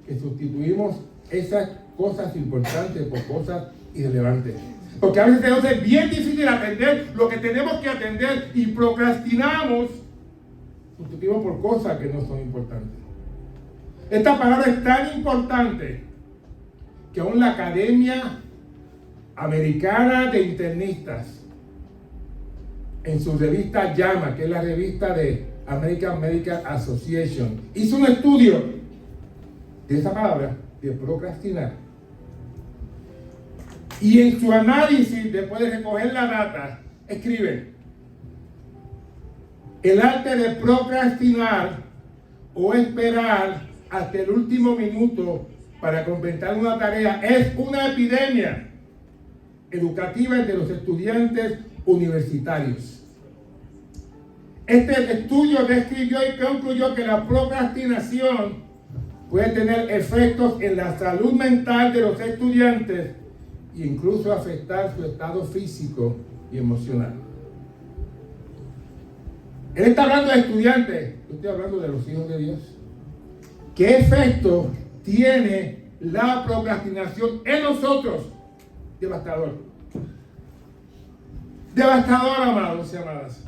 que sustituimos esas cosas importantes por cosas irrelevantes. Porque a veces nos es bien difícil atender lo que tenemos que atender y procrastinamos, sustituimos por cosas que no son importantes. Esta palabra es tan importante que aún la Academia Americana de Internistas, en su revista JAMA, que es la revista de American Medical Association, hizo un estudio de esa palabra, de procrastinar. Y en su análisis, después de recoger la data, escribe: el arte de procrastinar o esperar hasta el último minuto para completar una tarea es una epidemia educativa entre los estudiantes universitarios. Este estudio describió y concluyó que la procrastinación puede tener efectos en la salud mental de los estudiantes e incluso afectar su estado físico y emocional. Él está hablando de estudiantes, yo estoy hablando de los hijos de Dios. ¿Qué efecto tiene la procrastinación en nosotros? Devastador. Devastador, amados y amadas.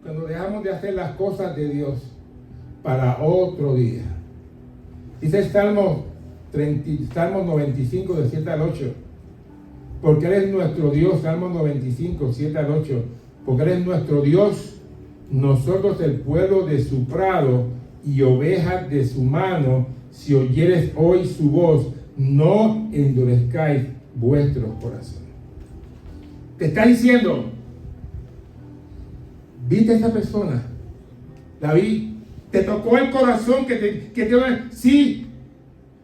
Cuando dejamos de hacer las cosas de Dios para otro día. Dice el Salmo 95, del 7 al 8. Porque Él es nuestro Dios. Salmo 95, 7 al 8. Porque Él es nuestro Dios, nosotros el pueblo de su prado y ovejas de su mano. Si oyeres hoy su voz, no endurezcáis vuestros corazones. Te está diciendo, ¿viste a esa persona? La vi. ¿Te tocó el corazón que te sí,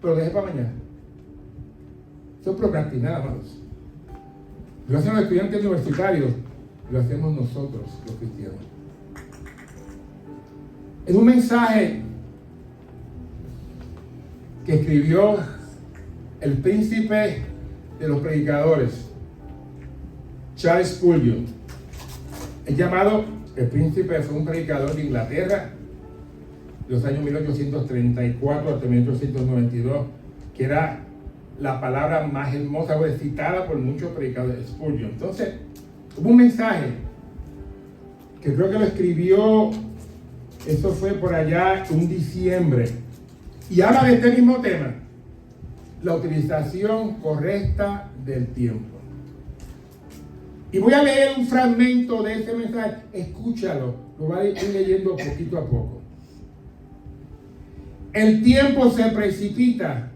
pero dejé para mañana? Eso es procrastinar, amados. Lo hacen los estudiantes universitarios, lo hacemos nosotros, los cristianos. En un mensaje que escribió el príncipe de los predicadores, Charles Spurgeon, es llamado, el príncipe fue un predicador de Inglaterra, de los años 1834 hasta 1892, que era la palabra más hermosa, citada por muchos predicadores, Spurgeon. Entonces, hubo un mensaje que creo que lo escribió, eso fue por allá un diciembre, y habla de este mismo tema, la utilización correcta del tiempo. Y voy a leer un fragmento de ese mensaje, escúchalo, lo voy a ir leyendo poquito a poco. El tiempo se precipita,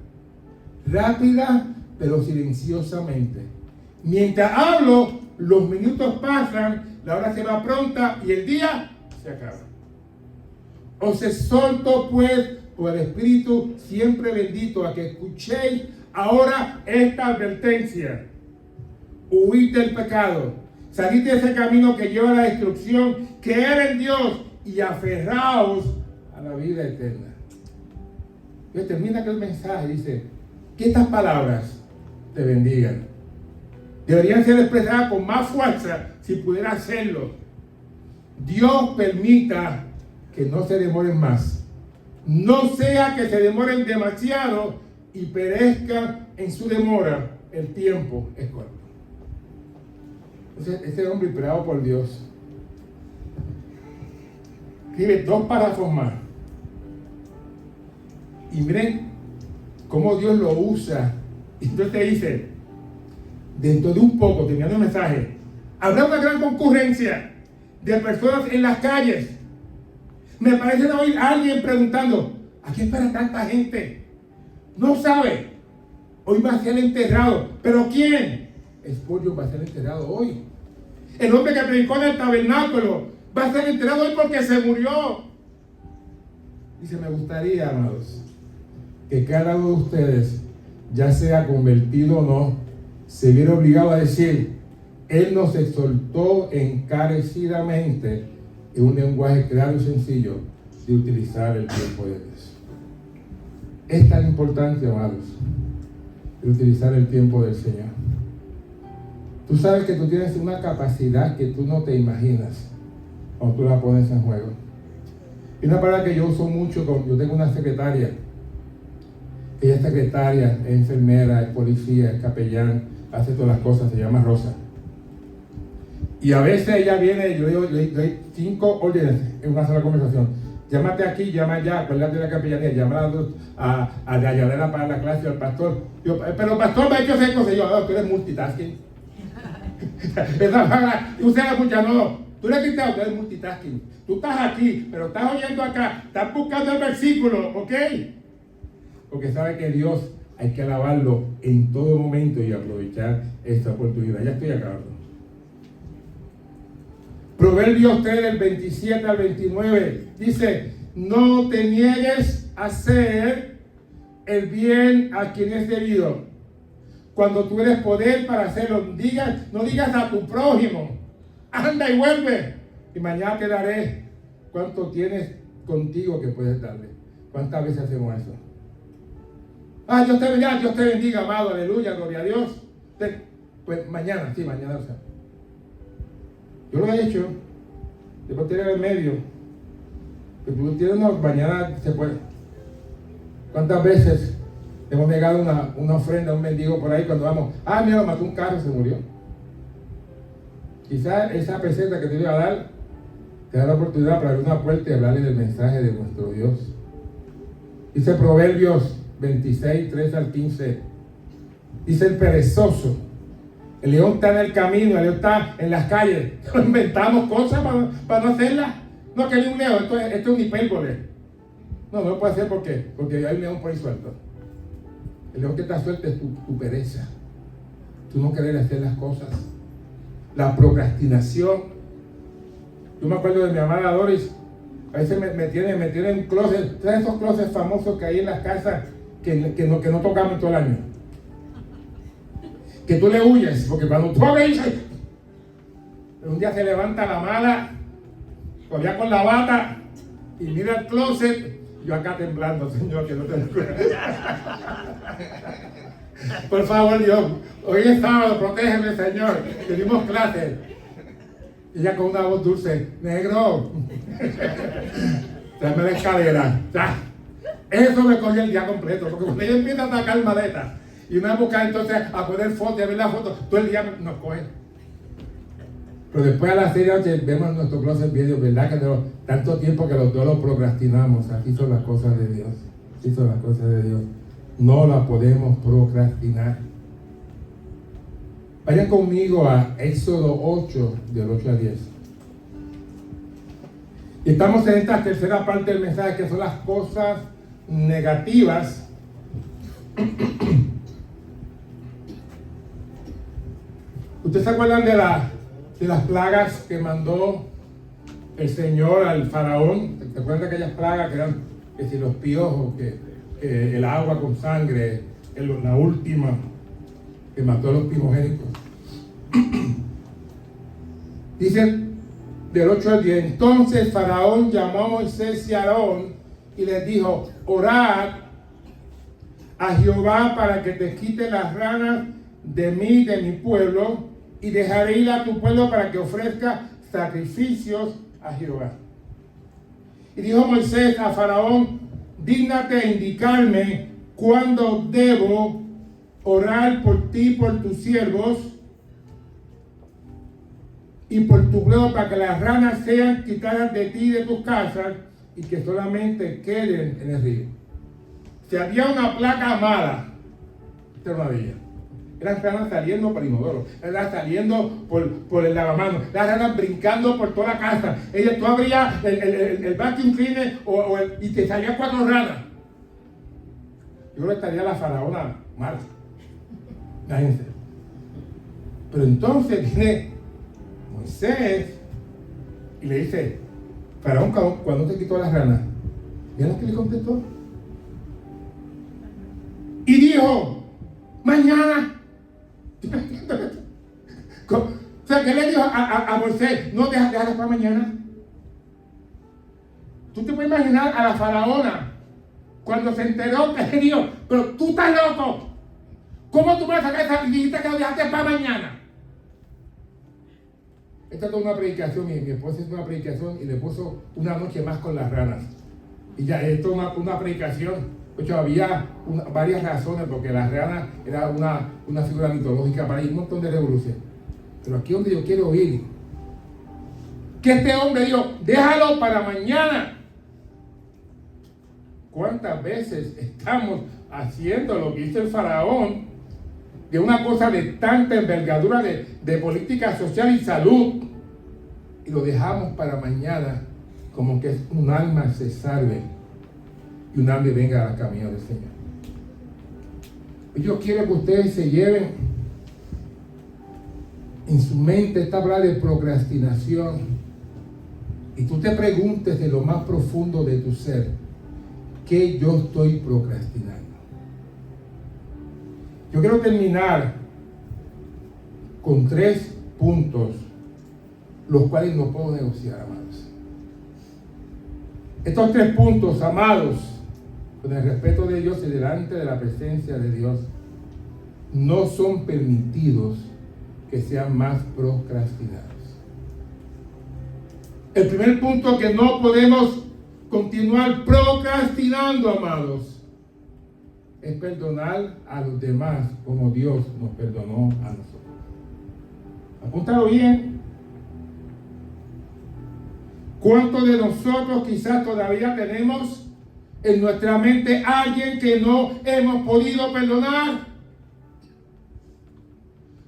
rápida pero silenciosamente. Mientras hablo, los minutos pasan, la hora se va pronta y el día se acaba. Os exhorto pues por el Espíritu siempre bendito a que escuchéis ahora esta advertencia. Huid del pecado, salid de ese camino que lleva a la destrucción, creed en Dios y aferraos a la vida eterna. Entonces termina aquel mensaje, dice, que estas palabras te bendigan. Deberían ser expresadas con más fuerza si pudiera hacerlo. Dios permita que no se demoren más. No sea que se demoren demasiado y perezcan en su demora. El tiempo es corto. Entonces, este hombre inspirado por Dios escribe 2 párrafos más. Y miren cómo Dios lo usa. Y entonces dice, dentro de un poco, terminando el mensaje, habrá una gran concurrencia de personas en las calles. Me parece oír a alguien preguntando, ¿a qué espera tanta gente? No sabe. Hoy va a ser enterrado. ¿Pero quién? Spurgeon va a ser enterrado hoy. El hombre que predicó en el tabernáculo va a ser enterrado hoy porque se murió. Dice, me gustaría, amados, que cada uno de ustedes, ya sea convertido o no, se viera obligado a decir, Él nos exhortó encarecidamente en un lenguaje claro y sencillo de utilizar el tiempo de Dios. Es tan importante, amados, de utilizar el tiempo del Señor. Tú sabes que tú tienes una capacidad que tú no te imaginas cuando tú la pones en juego. Y una palabra que yo uso mucho, yo tengo una secretaria. Ella es secretaria, es enfermera, es policía, es capellán, hace todas las cosas, se llama Rosa. Y a veces ella viene, yo le doy 5 órdenes en una sola conversación. Llámate aquí, llama allá, acuérdate de la capellanía, llama a la ayudadera para la clase, al pastor. Yo, pero pastor, me ha hecho hacer cosas. Yo, tú eres multitasking. Esa palabra, usted la escucha, no. Tú eres cristiano, tú eres multitasking. Tú estás aquí, pero estás oyendo acá, estás buscando el versículo, ¿ok? Porque sabe que Dios hay que alabarlo en todo momento y aprovechar esta oportunidad. Ya estoy acabando. Proverbios 3, del 27 al 29, dice: no te niegues a hacer el bien a quien es debido. Cuando tú eres poder para hacerlo, no digas a tu prójimo, anda y vuelve, y mañana te daré. ¿Cuánto tienes contigo que puedes darle? ¿Cuántas veces hacemos eso? Dios te bendiga, amado, aleluya, gloria a Dios. Pues mañana, sí, mañana, o sea. Yo lo he hecho, después tiene el medio, que tú tienes mañana se puede. ¿Cuántas veces hemos negado una ofrenda a un mendigo por ahí cuando vamos? Mira, mató un carro, se murió. Quizás esa peseta que te iba a dar, te da la oportunidad para abrir una puerta y hablarle del mensaje de nuestro Dios. Dice Proverbios 26, 3 al 15. Dice: el perezoso, el león está en el camino, el león está en las calles. Inventamos cosas para no hacerlas. No, que hay un león, esto es un hipérbole. No lo puede hacer porque hay un león por ahí suelto. El león que está suelto es tu pereza. Tú no querer hacer las cosas. La procrastinación. Yo me acuerdo de mi amada Doris. A veces me tiene en closet. ¿Sabes esos closets famosos que hay en las casas que no tocamos todo el año? Que tú le huyes, porque cuando tú abres, un día se levanta la mala, todavía con la bata, y mira el closet, yo acá temblando, Señor, que no te por favor, Dios, hoy es sábado, protégeme, Señor, tenemos clase. Y ella con una voz dulce: negro, tráeme la escalera. Eso me cogió el día completo, porque cuando ella empieza a sacar maletas, y me va a buscar entonces a poner fotos, a ver las fotos, todo el día nos coge. Pero después a las 6 de la noche vemos nuestro closet video, ¿verdad? Que tanto tiempo que los dos lo procrastinamos. Así son las cosas de Dios. Así son las cosas de Dios. No las podemos procrastinar. Vayan conmigo a Éxodo 8, del 8 al 10. Y estamos en esta tercera parte del mensaje, que son las cosas negativas ¿Ustedes se acuerdan de las plagas que mandó el Señor al faraón? ¿Se acuerdan de aquellas plagas que eran, que si los piojos, que el agua con sangre, la última que mató a los primogénitos? Dice del 8 al 10: entonces Faraón llamó a Moisés y a Aarón y les dijo: orad a Jehová para que te quite las ranas de mí, de mi pueblo, y dejaré ir a tu pueblo para que ofrezca sacrificios a Jehová. Y dijo Moisés a Faraón: dígnate indicarme cuándo debo orar por ti, por tus siervos y por tu pueblo, para que las ranas sean quitadas de ti y de tus casas y que solamente queden en el río. Si había una plaga mala, esta no había. Eran ranas saliendo por el inodoro, eran saliendo por el lavamanos, las ranas brincando por toda la casa. Tú abrías el vacuum cleaner y te salían 4 ranas. Yo creo que estaría la faraona mal. Imagínense. Pero entonces viene Moisés y le dice: Faraón, ¿cuándo te quitó las ranas? ¿Y lo que le contestó? Y dijo: mañana. ¿Qué le dijo a Moisés? No, déjala para mañana. Tú te puedes imaginar a la faraona cuando se enteró que dijo, pero tú estás loco. ¿Cómo tú me vas a sacar esa y dijiste que lo dejaste para mañana? Esta es una predicación, mi esposa hizo una predicación y le puso una noche más con las ranas. Y ya, esto es una predicación. De hecho, había varias razones, porque las ranas era una figura mitológica para ir un montón de revoluciones. Pero aquí es donde yo quiero ir. Que este hombre dijo, déjalo para mañana. ¿Cuántas veces estamos haciendo lo que hizo el faraón, de una cosa de tanta envergadura de política social y salud, y lo dejamos para mañana, como que un alma se salve y un hambre venga al camino del Señor? Yo quiero que ustedes se lleven en su mente esta palabra de procrastinación y tú te preguntes de lo más profundo de tu ser, ¿qué yo estoy procrastinando? Yo quiero terminar con 3 puntos, los cuales no puedo negociar, amados. Estos 3 puntos, amados, con el respeto de Dios y delante de la presencia de Dios, no son permitidos que sean más procrastinados. El primer punto, que no podemos continuar procrastinando, amados, es perdonar a los demás como Dios nos perdonó a nosotros. Apúntalo bien. ¿Cuántos de nosotros quizás todavía tenemos en nuestra mente a alguien que no hemos podido perdonar?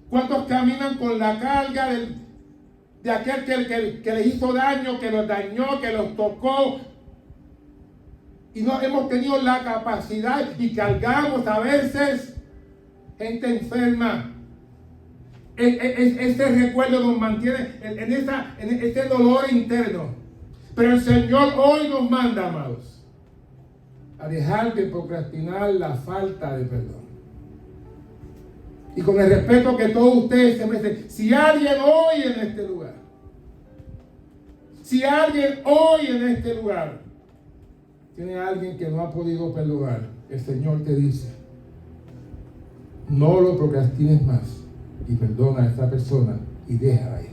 ¿Cuántos caminan con la carga de aquel que les hizo daño, que los dañó, que los tocó? Y no hemos tenido la capacidad y cargamos a veces gente enferma. Ese recuerdo nos mantiene en este dolor interno. Pero el Señor hoy nos manda, amados, a dejar de procrastinar la falta de perdón. Y con el respeto que todos ustedes se merecen, si alguien hoy en este lugar, tiene a alguien que no ha podido perdonar, el Señor te dice, no lo procrastines más y perdona a esa persona y déjala ir.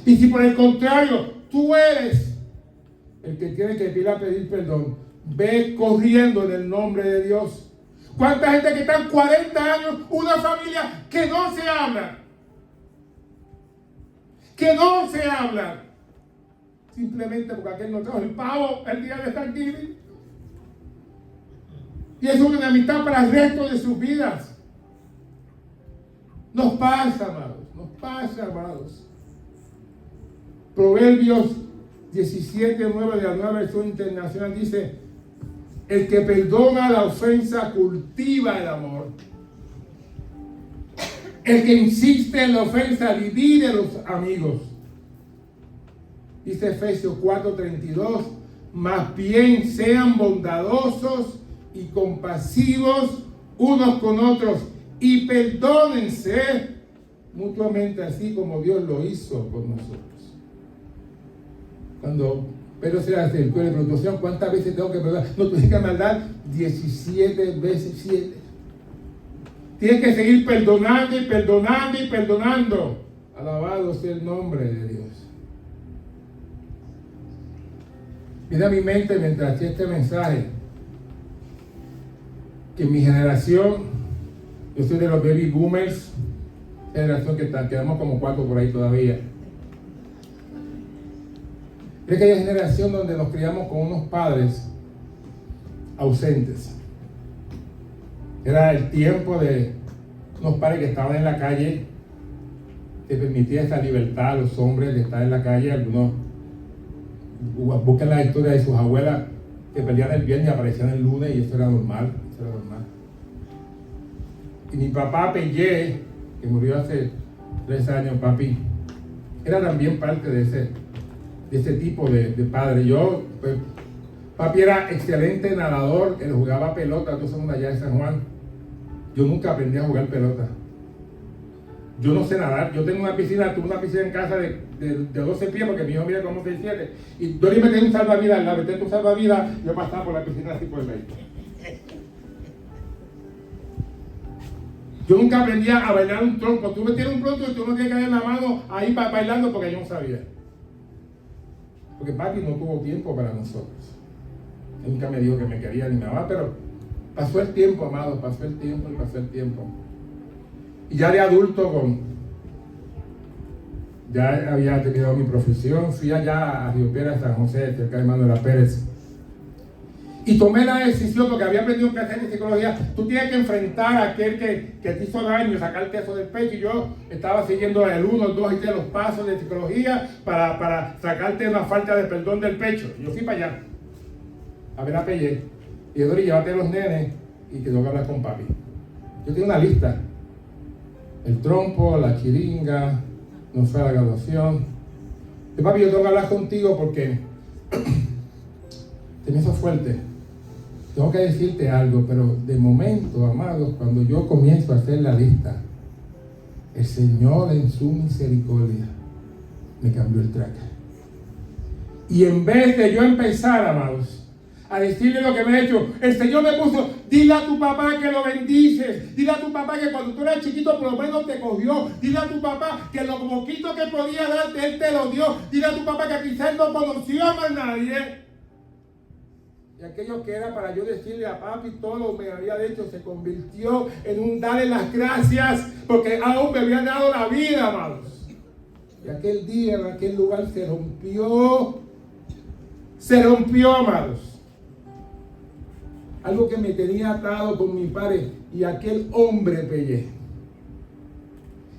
Y si por el contrario tú eres el que tiene que ir a pedir perdón, ve corriendo en el nombre de Dios. ¿Cuánta gente que están 40 años, una familia que no se habla? Que no se habla. Simplemente porque aquel no trajo el pavo el día de Thanksgiving. Y es una enemistad para el resto de sus vidas. Nos pasa, amados. Proverbios 17:9 de la Nueva Versión Internacional dice: el que perdona la ofensa cultiva el amor. El que insiste en la ofensa divide los amigos. Dice Efesios 4:32, más bien sean bondadosos y compasivos unos con otros y perdónense mutuamente, así como Dios lo hizo con nosotros. Cuando Pedro se hace el cuello de producción, ¿cuántas veces tengo que perdonar? No, tú tienes que maldar 17 veces 7. Tienes que seguir perdonando y perdonando y perdonando. Alabado sea el nombre de Dios. Viene a mi mente mientras hacía este mensaje que en mi generación, yo soy de los baby boomers, generación que quedamos como 4 por ahí todavía. Es aquella generación donde nos criamos con unos padres ausentes. Era el tiempo de unos padres que estaban en la calle, que permitía esa libertad a los hombres de estar en la calle. Algunos buscan la historia de sus abuelas que perdían el viernes y aparecían el lunes, y eso era normal. Y mi papá Pellé, que murió hace 3 años, papi, era también parte de ese tipo de padre. Yo, pues, papi era excelente nadador, él jugaba pelota, 2 segundos allá de San Juan. Yo nunca aprendí a jugar pelota. Yo no sé nadar. Yo tengo una piscina, tuve una piscina en casa de 12 pies, porque mi hijo mide como 6'7". Y yo le metí un salvavidas, la metí un salvavidas, yo pasaba por la piscina así por el medio. Yo nunca aprendí a bailar un trompo. Tú me tienes un trompo y tú no tienes que dar la mano ahí bailando porque yo no sabía. Porque papi no tuvo tiempo para nosotros. Él nunca me dijo que me quería ni me amaba, pero pasó el tiempo, amado, pasó el tiempo y pasó el tiempo. Y ya de adulto, ya había terminado mi profesión, fui allá a Río Piedras, San José, cerca de Manuela Pérez. Y tomé la decisión, porque había aprendido un hacer de psicología. Tú tienes que enfrentar a aquel que te hizo daño, sacarte eso del pecho. Y yo estaba siguiendo el 1, el 2 y 3 los pasos de psicología para sacarte una falta de perdón del pecho. Yo fui para allá a ver a Pelle. Y Dori, llévate a los nenes y que tengo que hablar con papi. Yo tengo una lista. El trompo, la chiringa, no fue a la graduación. Y papi, yo tengo que hablar contigo porque te me hizo fuerte. Tengo que decirte algo, pero de momento, amados, cuando yo comienzo a hacer la lista, el Señor en su misericordia me cambió el track. Y en vez de yo empezar, amados, a decirle lo que me ha hecho, el Señor me puso: dile a tu papá que lo bendices, dile a tu papá que cuando tú eras chiquito por lo menos te cogió, dile a tu papá que lo poquito que podía darte Él te lo dio, dile a tu papá que quizás no conoció a más nadie. Y aquello que era para yo decirle a papi todo lo que me había hecho se convirtió en un darle las gracias porque aún me había dado la vida, amados. Y aquel día en aquel lugar se rompió, amados. Algo que me tenía atado con mi padre y aquel hombre Pelle,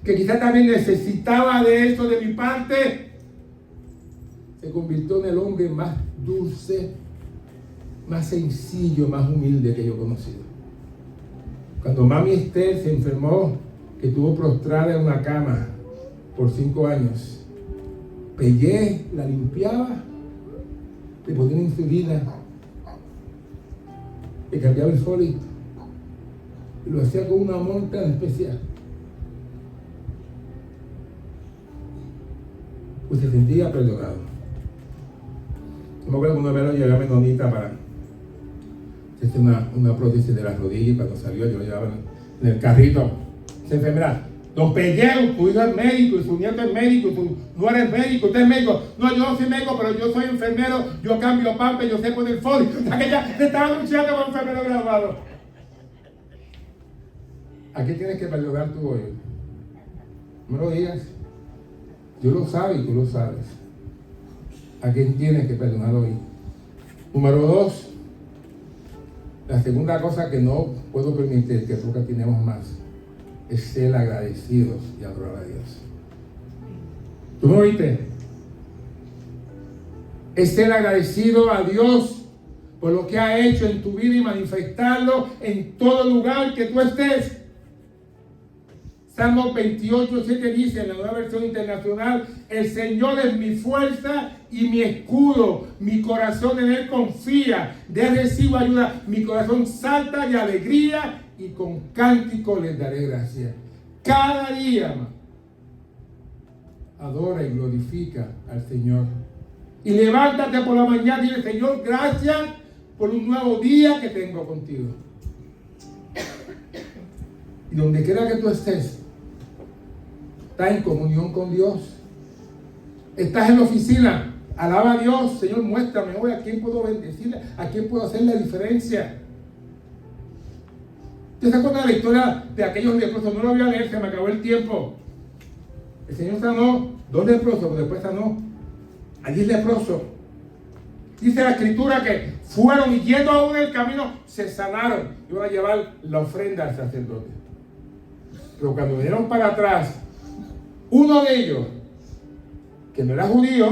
que quizás también necesitaba de eso de mi parte, se convirtió en el hombre más dulce, más sencillo, más humilde que yo he conocido. Cuando mami Esther se enfermó, que estuvo prostrada en una cama por 5 años, Pelle la limpiaba, le ponía una insulina, le cambiaba el folio y lo hacía con una amor tan especial. Pues se sentía perdonado. Como que alguna vez lo llevaba a Menonita para hacerse una prótesis de las rodillas, y cuando salió yo lo llevaba en el carrito. Esa enfermera: don Pelle, tu hijo es médico y su nieto es médico y tú no eres médico, usted es médico. No, yo no soy médico, pero yo soy enfermero, yo cambio pampa, yo sé poner folio. Aquella se estaba luchando con enfermero graduado. ¿A qué tienes que perdonar tú hoy? No me lo digas. Dios lo sabe y tú lo sabes. ¿A quién tienes que perdonar hoy? Número 2, la segunda cosa que no puedo permitir, que nunca tenemos más, es ser agradecidos y adorar a Dios. ¿Tú me oíste? Es ser agradecido a Dios por lo que ha hecho en tu vida y manifestarlo en todo lugar que tú estés. Salmo 28:7 dice en la Nueva Versión Internacional: el Señor es mi fuerza y mi escudo, mi corazón en Él confía, de Él recibo ayuda, mi corazón salta de alegría y con cántico les daré gracias. Cada día, adora y glorifica al Señor. Y levántate por la mañana y dile: Señor, gracias por un nuevo día que tengo contigo. Y donde quiera que tú estés, estás en comunión con Dios. Estás en la oficina, alaba a Dios: Señor, muéstrame hoy a quién puedo bendecirle, a quién puedo hacer la diferencia. ¿Te das cuenta de la historia de aquellos leprosos? No lo voy a leer, se me acabó el tiempo. El Señor sanó 2 leprosos, pero después sanó a 10 leprosos. Dice la Escritura que fueron y yendo aún en el camino se sanaron. Iban a llevar la ofrenda al sacerdote. Pero cuando vinieron para atrás, uno de ellos, que no era judío,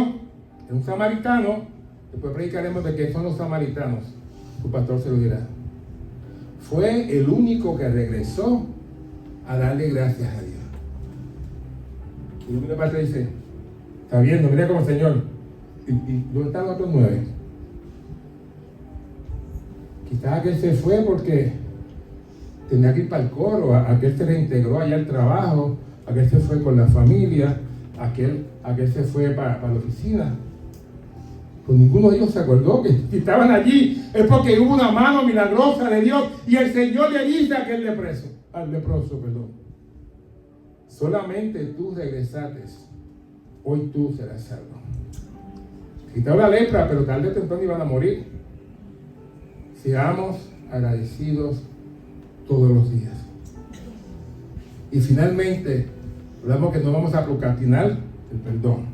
era un samaritano, después predicaremos de qué son los samaritanos, tu pastor se lo dirá, fue el único que regresó a darle gracias a Dios. Y luego de parte dice: está viendo, mira como Señor. ¿Y dónde están los otros 9? Quizás aquel se fue porque tenía que ir para el coro, aquel se reintegró allá al trabajo, aquel se fue con la familia, aquel se fue para la oficina. Pues ninguno de ellos se acordó que si estaban allí es porque hubo una mano milagrosa de Dios y el Señor le dice a aquel leproso, solamente tú regresaste, hoy tú serás salvo. Quitó la lepra, pero tarde o temprano iban a morir. Seamos agradecidos todos los días. Y finalmente, hablamos que no vamos a procrastinar el perdón.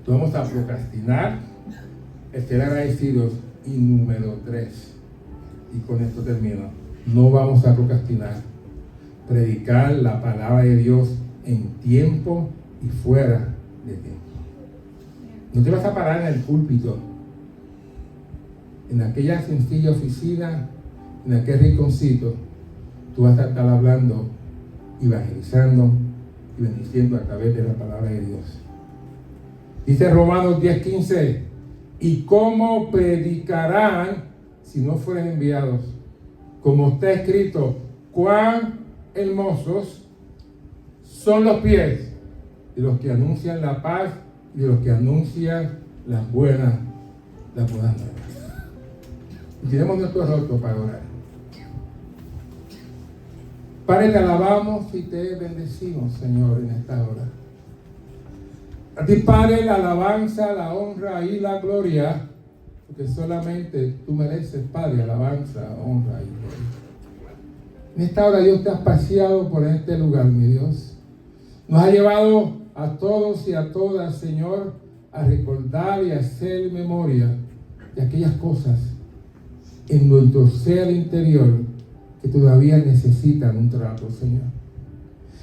No vamos a procrastinar el ser agradecidos. Y número 3, y con esto termino, no vamos a procrastinar predicar la palabra de Dios en tiempo y fuera de tiempo. No te vas a parar en el púlpito, en aquella sencilla oficina, en aquel rinconcito. Tú vas a estar hablando, evangelizando y bendiciendo a través de la palabra de Dios. Dice Romanos 10:15, ¿y cómo predicarán si no fueren enviados? Como está escrito, cuán hermosos son los pies de los que anuncian la paz y de los que anuncian las buenas nuevas. Y tenemos nuestro rostro para orar. Padre, te alabamos y te bendecimos, Señor, en esta hora. A ti, Padre, la alabanza, la honra y la gloria, porque solamente tú mereces, Padre, alabanza, honra y gloria. En esta hora, Dios, te has paseado por este lugar, mi Dios. Nos ha llevado a todos y a todas, Señor, a recordar y a hacer memoria de aquellas cosas en nuestro ser interior que todavía necesitan un trato, Señor.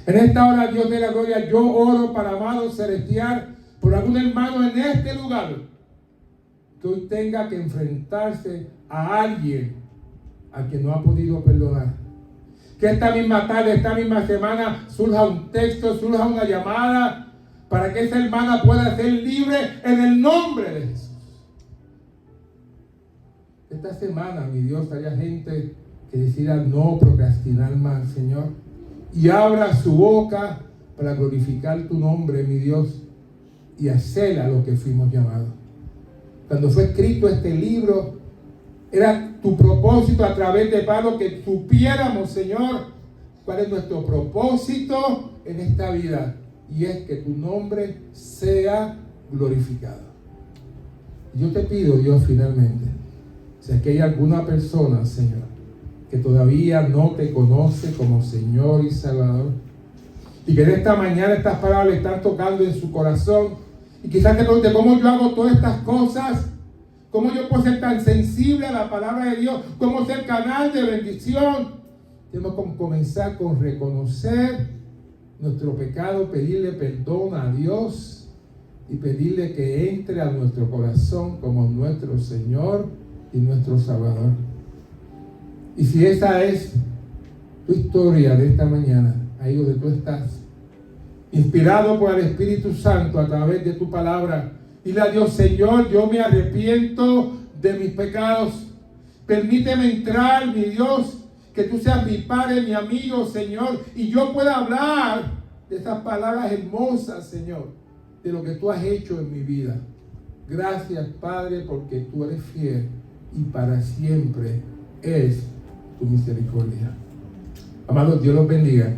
En esta hora, Dios de la gloria, yo oro para amado celestial por algún hermano en este lugar que hoy tenga que enfrentarse a alguien a quien no ha podido perdonar. Que esta misma tarde, esta misma semana surja un texto, surja una llamada para que esa hermana pueda ser libre en el nombre de Jesús. Esta semana, mi Dios, haya gente que decida no procrastinar más, Señor, y abra su boca para glorificar tu nombre, mi Dios, y hacer a lo que fuimos llamados. Cuando fue escrito este libro, era tu propósito a través de Pablo que supiéramos, Señor, cuál es nuestro propósito en esta vida, y es que tu nombre sea glorificado. Yo te pido, Dios, finalmente, si es que hay alguna persona, Señor, que todavía no te conoce como Señor y Salvador, y que en esta mañana estas palabras le están tocando en su corazón, y quizás te pregunte cómo yo hago todas estas cosas, cómo yo puedo ser tan sensible a la palabra de Dios, cómo ser canal de bendición. Tenemos que comenzar con reconocer nuestro pecado, pedirle perdón a Dios y pedirle que entre a nuestro corazón como nuestro Señor y nuestro Salvador. Y si esa es tu historia de esta mañana, ahí donde tú estás, inspirado por el Espíritu Santo a través de tu palabra, dile a Dios: Señor, yo me arrepiento de mis pecados. Permíteme entrar, mi Dios, que tú seas mi Padre, mi amigo, Señor, y yo pueda hablar de estas palabras hermosas, Señor, de lo que tú has hecho en mi vida. Gracias, Padre, porque tú eres fiel y para siempre es tu misericordia. Amados, Dios los bendiga.